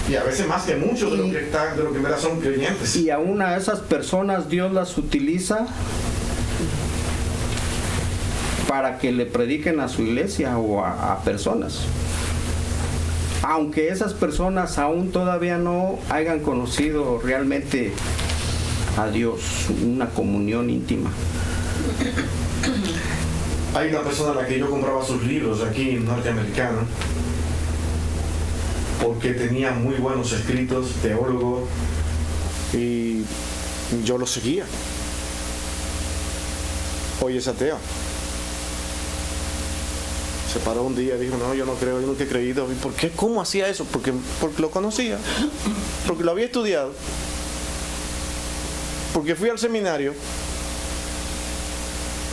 Y a veces más que muchos de lo que en verdad son creyentes. Y aún a esas personas Dios las utiliza para que le prediquen a su iglesia o a personas. Aunque esas personas aún todavía no hayan conocido realmente a Dios, una comunión íntima. Hay una persona a la que yo compraba sus libros aquí en norteamericano, porque tenía muy buenos escritos, teólogo, y yo lo seguía. Hoy es ateo. Se paró un día y dijo, no, yo no creo, yo nunca he creído. ¿Y por qué? ¿Cómo hacía eso? Porque lo conocía, porque lo había estudiado, porque fui al seminario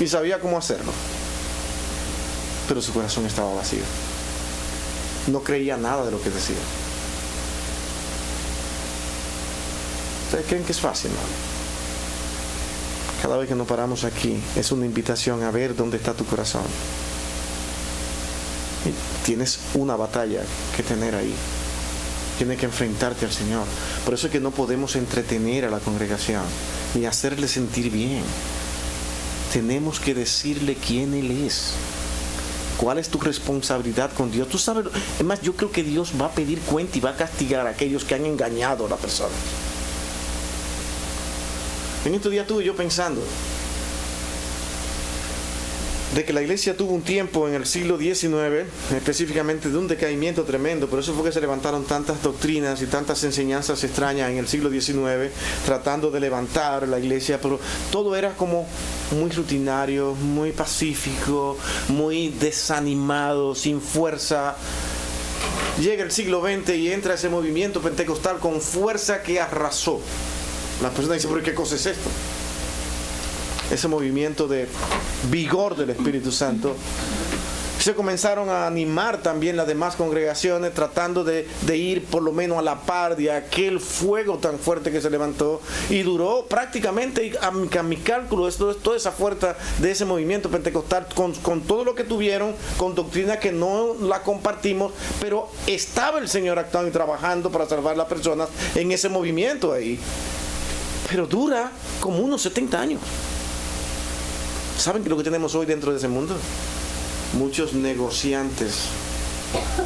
y sabía cómo hacerlo. Pero su corazón estaba vacío. No creía nada de lo que decía. ¿Ustedes creen que es fácil, no? Cada vez que nos paramos aquí es una invitación a ver dónde está tu corazón. Y tienes una batalla que tener ahí. Tienes que enfrentarte al Señor. Por eso es que no podemos entretener a la congregación ni hacerle sentir bien. Tenemos que decirle quién Él es. ¿Cuál es tu responsabilidad con Dios? Tú sabes, es más, yo creo que Dios va a pedir cuenta y va a castigar a aquellos que han engañado a la persona. En estos días estuve yo pensando de que la iglesia tuvo un tiempo en el siglo XIX, específicamente de un decaimiento tremendo. Por eso fue que se levantaron tantas doctrinas y tantas enseñanzas extrañas en el siglo XIX, tratando de levantar la iglesia, pero todo era como muy rutinario, muy pacífico, muy desanimado, sin fuerza. Llega el siglo XX y entra ese movimiento pentecostal con fuerza que arrasó. La persona dice, ¿pero qué cosa es esto? Ese movimiento de vigor del Espíritu Santo. Se comenzaron a animar también las demás congregaciones, tratando de ir por lo menos a la par de aquel fuego tan fuerte que se levantó, y duró prácticamente, a mi cálculo, toda esa fuerza de ese movimiento pentecostal, con todo lo que tuvieron, con doctrina que no la compartimos, pero estaba el Señor actuando y trabajando para salvar a las personas en ese movimiento ahí. Pero dura como unos 70 años. ¿Saben qué es lo que tenemos hoy dentro de ese mundo? Muchos negociantes,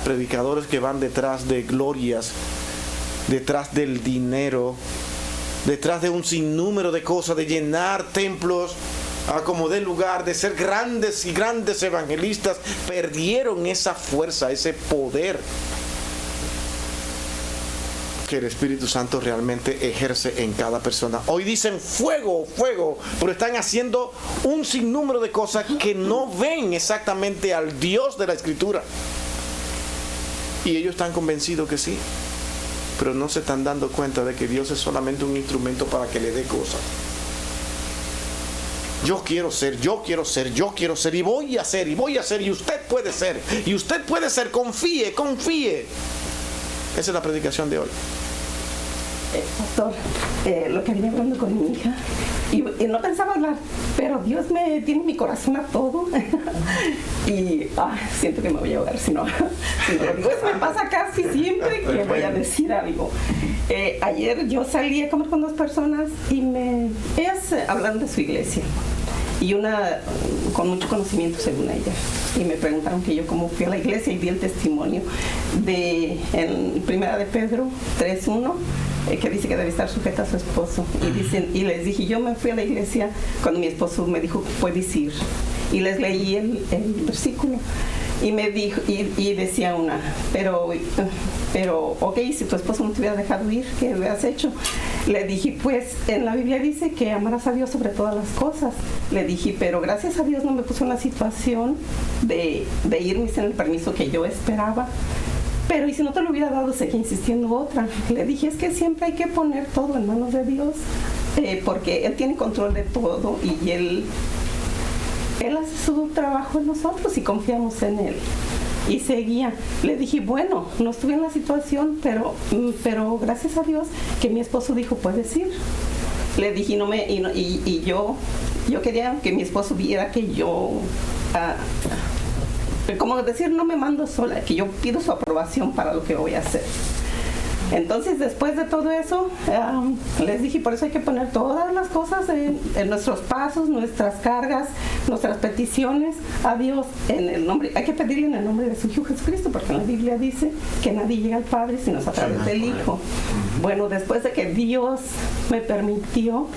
predicadores que van detrás de glorias, detrás del dinero, detrás de un sinnúmero de cosas, de llenar templos a como dé lugar, de ser grandes y grandes evangelistas. Perdieron esa fuerza, ese poder que el Espíritu Santo realmente ejerce en cada persona. Hoy dicen fuego, fuego, pero están haciendo un sinnúmero de cosas que no ven exactamente al Dios de la Escritura. Y ellos están convencidos que sí, pero no se están dando cuenta de que Dios es solamente un instrumento para que le dé cosas. Yo quiero ser, yo quiero ser, yo quiero ser, y voy a ser, y voy a ser, y usted puede ser, y usted puede ser, confíe, confíe. Esa es la predicación de hoy. Pastor, lo que venía hablando con mi hija, y no pensaba hablar, pero Dios me tiene mi corazón a todo. Y siento que me voy a ahogar si no lo digo. Eso me pasa casi siempre que voy a decir algo. Ayer yo salí a comer con dos personas y ellas hablan de su iglesia, y una con mucho conocimiento según ella, y me preguntaron que yo cómo fui a la iglesia, y di el testimonio en Primera de Pedro 3:1, que dice que debe estar sujeta a su esposo, y les dije, yo me fui a la iglesia cuando mi esposo me dijo, puedes ir, y les leí el versículo, y me dijo, y decía una, pero ok, si tu esposo no te hubiera dejado ir, ¿qué hubieras hecho? Le dije, pues en la Biblia dice que amarás a Dios sobre todas las cosas. Le dije, pero gracias a Dios no me puso en la situación de irme sin el permiso que yo esperaba. Pero y si no te lo hubiera dado, seguía insistiendo otra. Le dije, es que siempre hay que poner todo en manos de Dios, porque Él tiene control de todo, y Él hace su trabajo en nosotros y confiamos en Él. Y seguía. Le dije, bueno, no estuve en la situación, pero gracias a Dios que mi esposo dijo, puedes ir. Le dije, yo quería que mi esposo viera que yo, como decir, no me mando sola, que yo pido su aprobación para lo que voy a hacer. Entonces, después de todo eso, les dije, por eso hay que poner todas las cosas en nuestros pasos, nuestras cargas, nuestras peticiones a Dios en el nombre. Hay que pedirle en el nombre de su Hijo Jesucristo, porque en la Biblia dice que nadie llega al Padre sino a través del Hijo. Bueno, después de que Dios me permitió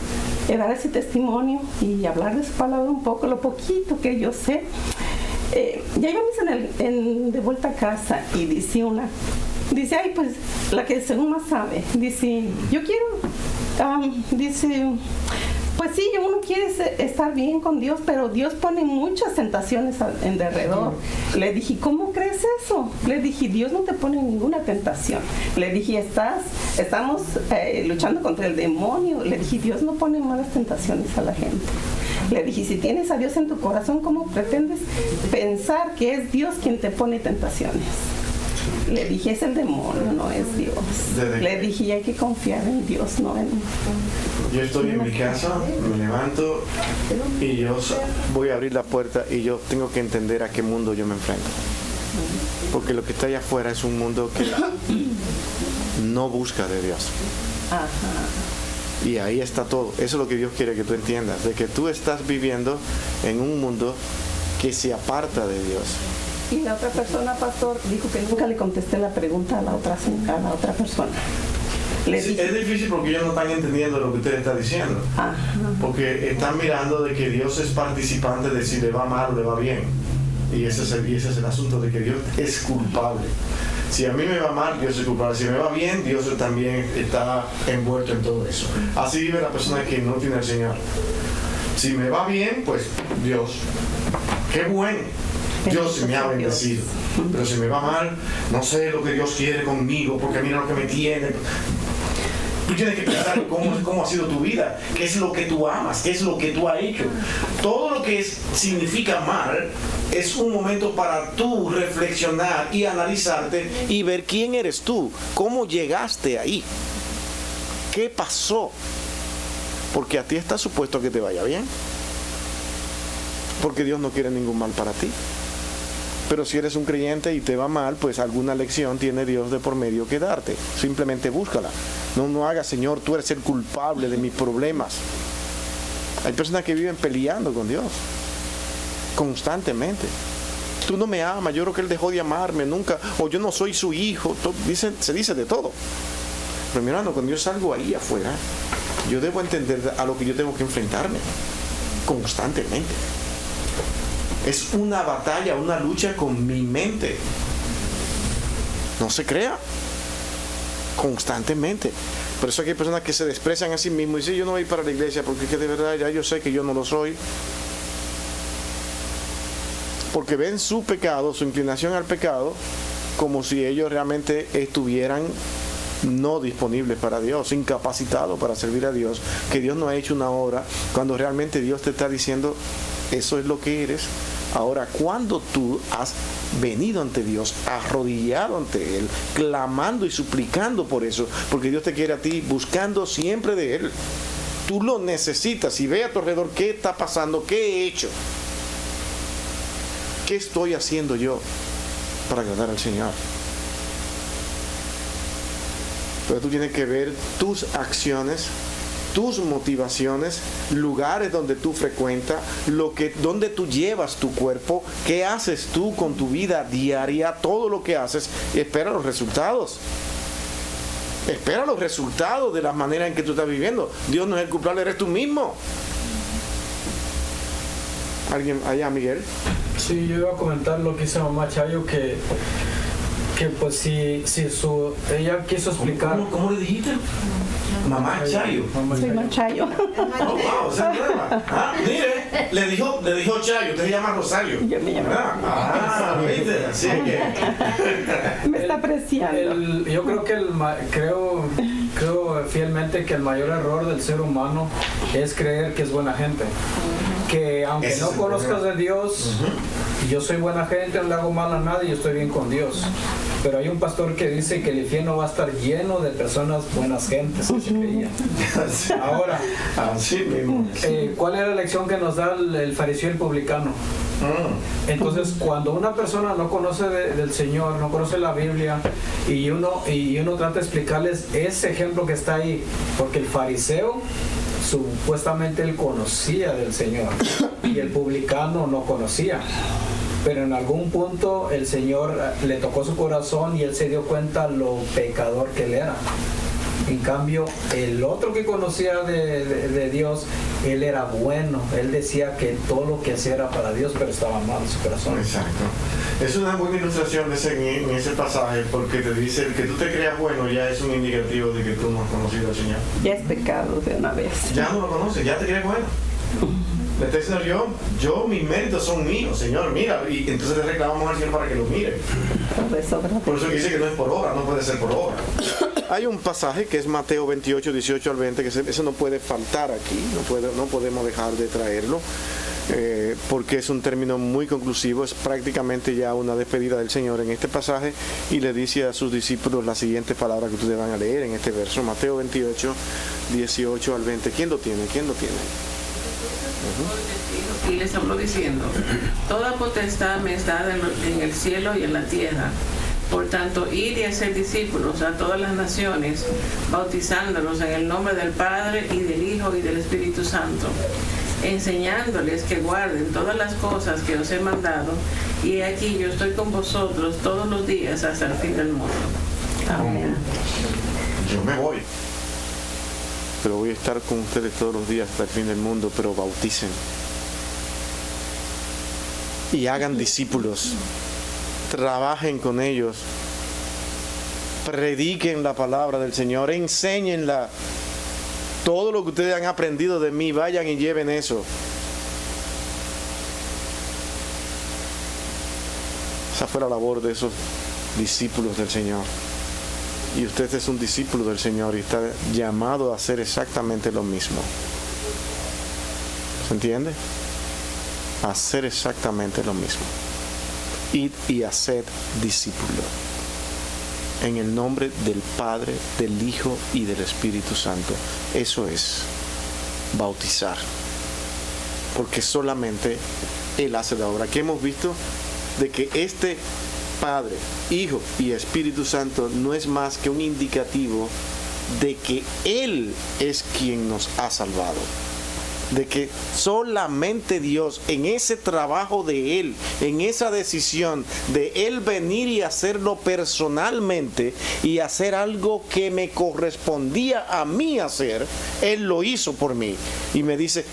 dar ese testimonio y hablar de su palabra un poco, lo poquito que yo sé, ya íbamos de vuelta a casa, y dice, ay, pues la que según más sabe, dice, yo quiero, dice, pues sí, uno quiere estar bien con Dios, pero Dios pone muchas tentaciones en derredor. Le dije, ¿cómo crees eso? Le dije, Dios no te pone ninguna tentación. Le dije, estamos luchando contra el demonio. Le dije, Dios no pone malas tentaciones a la gente. Le dije, si tienes a Dios en tu corazón, ¿cómo pretendes pensar que es Dios quien te pone tentaciones? Le dije, es el demonio, no es Dios. Le dije, hay que confiar en Dios, no en... Yo estoy en mi casa, me levanto y yo voy a abrir la puerta, y yo tengo que entender a qué mundo yo me enfrento. Porque lo que está allá afuera es un mundo no busca de Dios. Ajá. Y ahí está todo. Eso es lo que Dios quiere que tú entiendas, de que tú estás viviendo en un mundo que se aparta de Dios. Y la otra persona, pastor, dijo que nunca le contesté la pregunta a la otra persona. Le Sí, dije, es difícil porque ellos no están entendiendo lo que usted está diciendo. ajá. Porque están mirando de que Dios es participante de si le va mal o le va bien. Y ese es el asunto de que Dios es culpable. Si a mí me va mal, Dios es culpable. Si me va bien, Dios también está envuelto en todo eso. Así vive la persona que no tiene al Señor. Si me va bien, pues Dios. Qué bueno. Dios me ha bendecido. Pero si me va mal, no sé lo que Dios quiere conmigo, porque mira lo que me tiene. Tú tienes que pensar cómo ha sido tu vida, qué es lo que tú amas, qué es lo que tú has hecho. Todo lo que significa mal es un momento para tú reflexionar y analizarte y ver quién eres tú, cómo llegaste ahí, qué pasó. Porque a ti está supuesto que te vaya bien. Porque Dios no quiere ningún mal para ti. Pero si eres un creyente y te va mal, pues alguna lección tiene Dios de por medio que darte. Simplemente búscala. No hagas, Señor, tú eres el culpable de mis problemas. Hay personas que viven peleando con Dios constantemente. Tú no me amas, yo creo que Él dejó de amarme nunca, o yo no soy su hijo. Se dice de todo. Pero mi hermano, cuando yo salgo ahí afuera, yo debo entender a lo que yo tengo que enfrentarme constantemente. Es una batalla, una lucha con mi mente. No se crea. Constantemente. Por eso hay personas que se desprecian a sí mismos y dicen, yo no voy para la iglesia porque de verdad ya yo sé que yo no lo soy. Porque ven su pecado, su inclinación al pecado, como si ellos realmente estuvieran no disponibles para Dios, incapacitados para servir a Dios, que Dios no ha hecho una obra, cuando realmente Dios te está diciendo, eso es lo que eres. Ahora, cuando tú has venido ante Dios, arrodillado ante Él, clamando y suplicando por eso, porque Dios te quiere a ti, buscando siempre de Él, tú lo necesitas y ve a tu alrededor qué está pasando, qué he hecho, qué estoy haciendo yo para agradar al Señor. Pero tú tienes que ver tus acciones, tus motivaciones, lugares donde tú frecuentas, donde tú llevas tu cuerpo, qué haces tú con tu vida diaria, todo lo que haces, y espera los resultados. Espera los resultados de la manera en que tú estás viviendo. Dios no es el culpable, eres tú mismo. ¿Alguien allá, Miguel? Sí, yo iba a comentar lo que dice mamá Chayo, que pues si ella quiso explicar. ¿Cómo le dijiste? Mamá Chayo. Soy Machayo. Oh, wow, esa es nueva. Ah, mire, le dijo Chayo, usted se llama Rosario. Yo me llamo. ¿Viste? Así que. Me está apreciando. Yo creo que creo fielmente que el mayor error del ser humano es creer que es buena gente. Que aunque Ese no es el conozcas problema. de Dios, yo soy buena gente, no le hago mal a nadie, yo estoy bien con Dios. Pero hay un pastor que dice que el infierno va a estar lleno de personas buenas gentes que se creían. Ahora, Así mismo. ¿cuál es la lección que nos da el fariseo y el publicano? Entonces, cuando una persona no conoce del Señor, no conoce la Biblia, y uno trata de explicarles ese ejemplo que está ahí, porque el fariseo supuestamente él conocía del Señor y el publicano no conocía, pero en algún punto el Señor le tocó su corazón y él se dio cuenta lo pecador que él era. En cambio, el otro que conocía de Dios, él era bueno, él decía que todo lo que hacía era para Dios, pero estaba mal en su corazón. Exacto. Es una buena ilustración en ese pasaje, porque te dice que tú te creas bueno ya es un indicativo de que tú no has conocido al Señor. Ya es pecado de una vez. Ya no lo conoces, ya te crees bueno. Le está diciendo yo, mis méritos son míos, Señor, mira, y entonces le reclamamos al Señor para que lo mire. Por eso que dice que no es por obra, no puede ser por obra. Hay un pasaje que es Mateo 28, 18 al 20, que eso no puede faltar aquí, no podemos dejar de traerlo, porque es un término muy conclusivo, es prácticamente ya una despedida del Señor en este pasaje, y le dice a sus discípulos las siguientes palabras que ustedes van a leer en este verso, Mateo 28, 18 al 20. ¿Quién lo tiene? Y les habló diciendo, toda potestad me es dada en el cielo y en la tierra. Por tanto, id y hacer discípulos a todas las naciones, bautizándolos en el nombre del Padre y del Hijo y del Espíritu Santo, enseñándoles que guarden todas las cosas que os he mandado, y aquí yo estoy con vosotros todos los días hasta el fin del mundo. Amén. Yo me voy, pero voy a estar con ustedes todos los días hasta el fin del mundo, pero bauticen y hagan discípulos, trabajen con ellos, prediquen la palabra del Señor, enséñenla. Todo lo que ustedes han aprendido de mí, vayan y lleven eso. Esa fue la labor de esos discípulos del Señor. Y usted es un discípulo del Señor y está llamado a hacer exactamente lo mismo. ¿Se entiende? A hacer exactamente lo mismo. Id y haced discípulos. En el nombre del Padre, del Hijo y del Espíritu Santo. Eso es bautizar. Porque solamente Él hace la obra. Que hemos visto de que este Padre, Hijo y Espíritu Santo no es más que un indicativo de que Él es quien nos ha salvado. De que solamente Dios, en ese trabajo de Él, en esa decisión de Él venir y hacerlo personalmente y hacer algo que me correspondía a mí hacer, Él lo hizo por mí. Y me dice,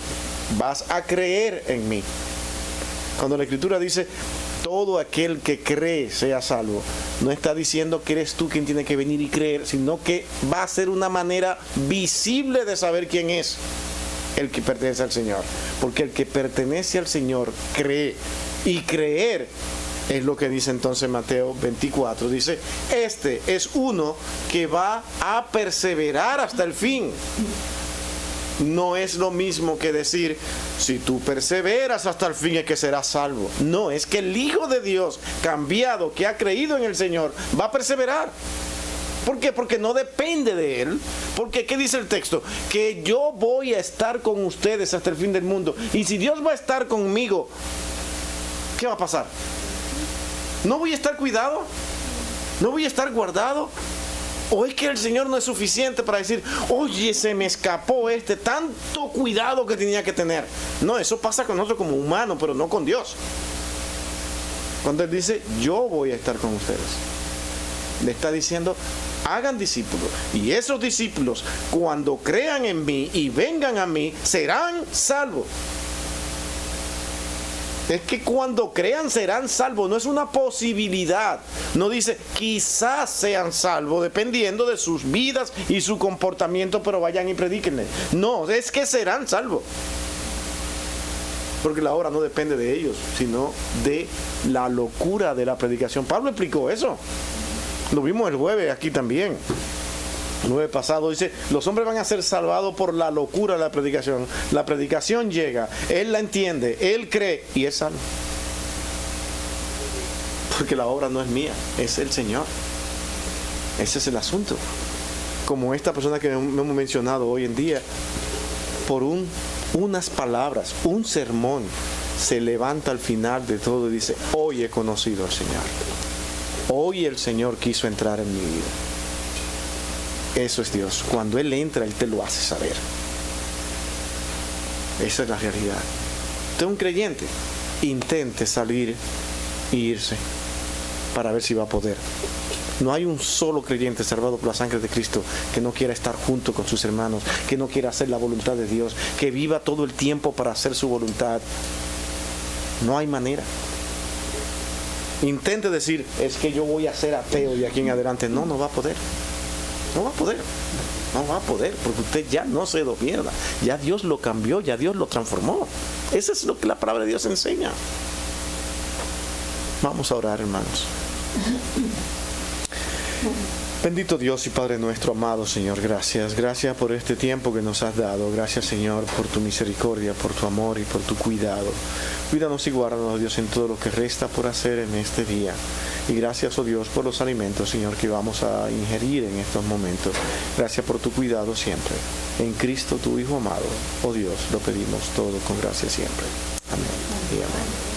vas a creer en mí. Cuando la Escritura dice, todo aquel que cree sea salvo, no está diciendo que eres tú quien tiene que venir y creer, sino que va a ser una manera visible de saber quién es el que pertenece al Señor. Porque el que pertenece al Señor cree. Y creer es lo que dice entonces Mateo 24. Dice, este es uno que va a perseverar hasta el fin. No es lo mismo que decir, si tú perseveras hasta el fin es que serás salvo. No, es que el Hijo de Dios cambiado, que ha creído en el Señor, va a perseverar. ¿Por qué? Porque no depende de Él. Porque, ¿qué dice el texto? Que yo voy a estar con ustedes hasta el fin del mundo. Y si Dios va a estar conmigo, ¿qué va a pasar? ¿No voy a estar cuidado? ¿No voy a estar guardado? ¿O es que el Señor no es suficiente para decir, oye, se me escapó tanto cuidado que tenía que tener? No, eso pasa con nosotros como humanos, pero no con Dios. Cuando Él dice, yo voy a estar con ustedes, le está diciendo, hagan discípulos. Y esos discípulos, cuando crean en mí y vengan a mí, serán salvos. Es que cuando crean serán salvos, no es una posibilidad. No dice, quizás sean salvos, dependiendo de sus vidas y su comportamiento, pero vayan y predíquenle. No, es que serán salvos. Porque la obra no depende de ellos, sino de la locura de la predicación. Pablo explicó eso. Lo vimos el jueves aquí también. El jueves pasado dice, los hombres van a ser salvados por la locura de la predicación. La predicación llega, él la entiende, él cree y es salvo. Porque la obra no es mía, es el Señor. Ese es el asunto. Como esta persona que hemos mencionado hoy en día, por unas palabras, un sermón, se levanta al final de todo y dice, hoy he conocido al Señor. Hoy el Señor quiso entrar en mi vida. Eso es Dios. Cuando Él entra, Él te lo hace saber. Esa es la realidad. Usted es un creyente, intente salir e irse para ver si va a poder. No hay un solo creyente salvado por la sangre de Cristo que no quiera estar junto con sus hermanos, que no quiera hacer la voluntad de Dios, que viva todo el tiempo para hacer su voluntad. No hay manera. Intente decir, es que yo voy a ser ateo de aquí en adelante. No, no va a poder. No va a poder. No va a poder, porque usted ya no se gobierna. Ya Dios lo cambió, ya Dios lo transformó. Eso es lo que la palabra de Dios enseña. Vamos a orar, hermanos. Bendito Dios y Padre nuestro, amado Señor, gracias. Gracias por este tiempo que nos has dado. Gracias, Señor, por tu misericordia, por tu amor y por tu cuidado. Cuídanos y guárdanos, Dios, en todo lo que resta por hacer en este día. Y gracias, oh Dios, por los alimentos, Señor, que vamos a ingerir en estos momentos. Gracias por tu cuidado siempre. En Cristo, tu Hijo amado, oh Dios, lo pedimos todo con gracia siempre. Amén y amén.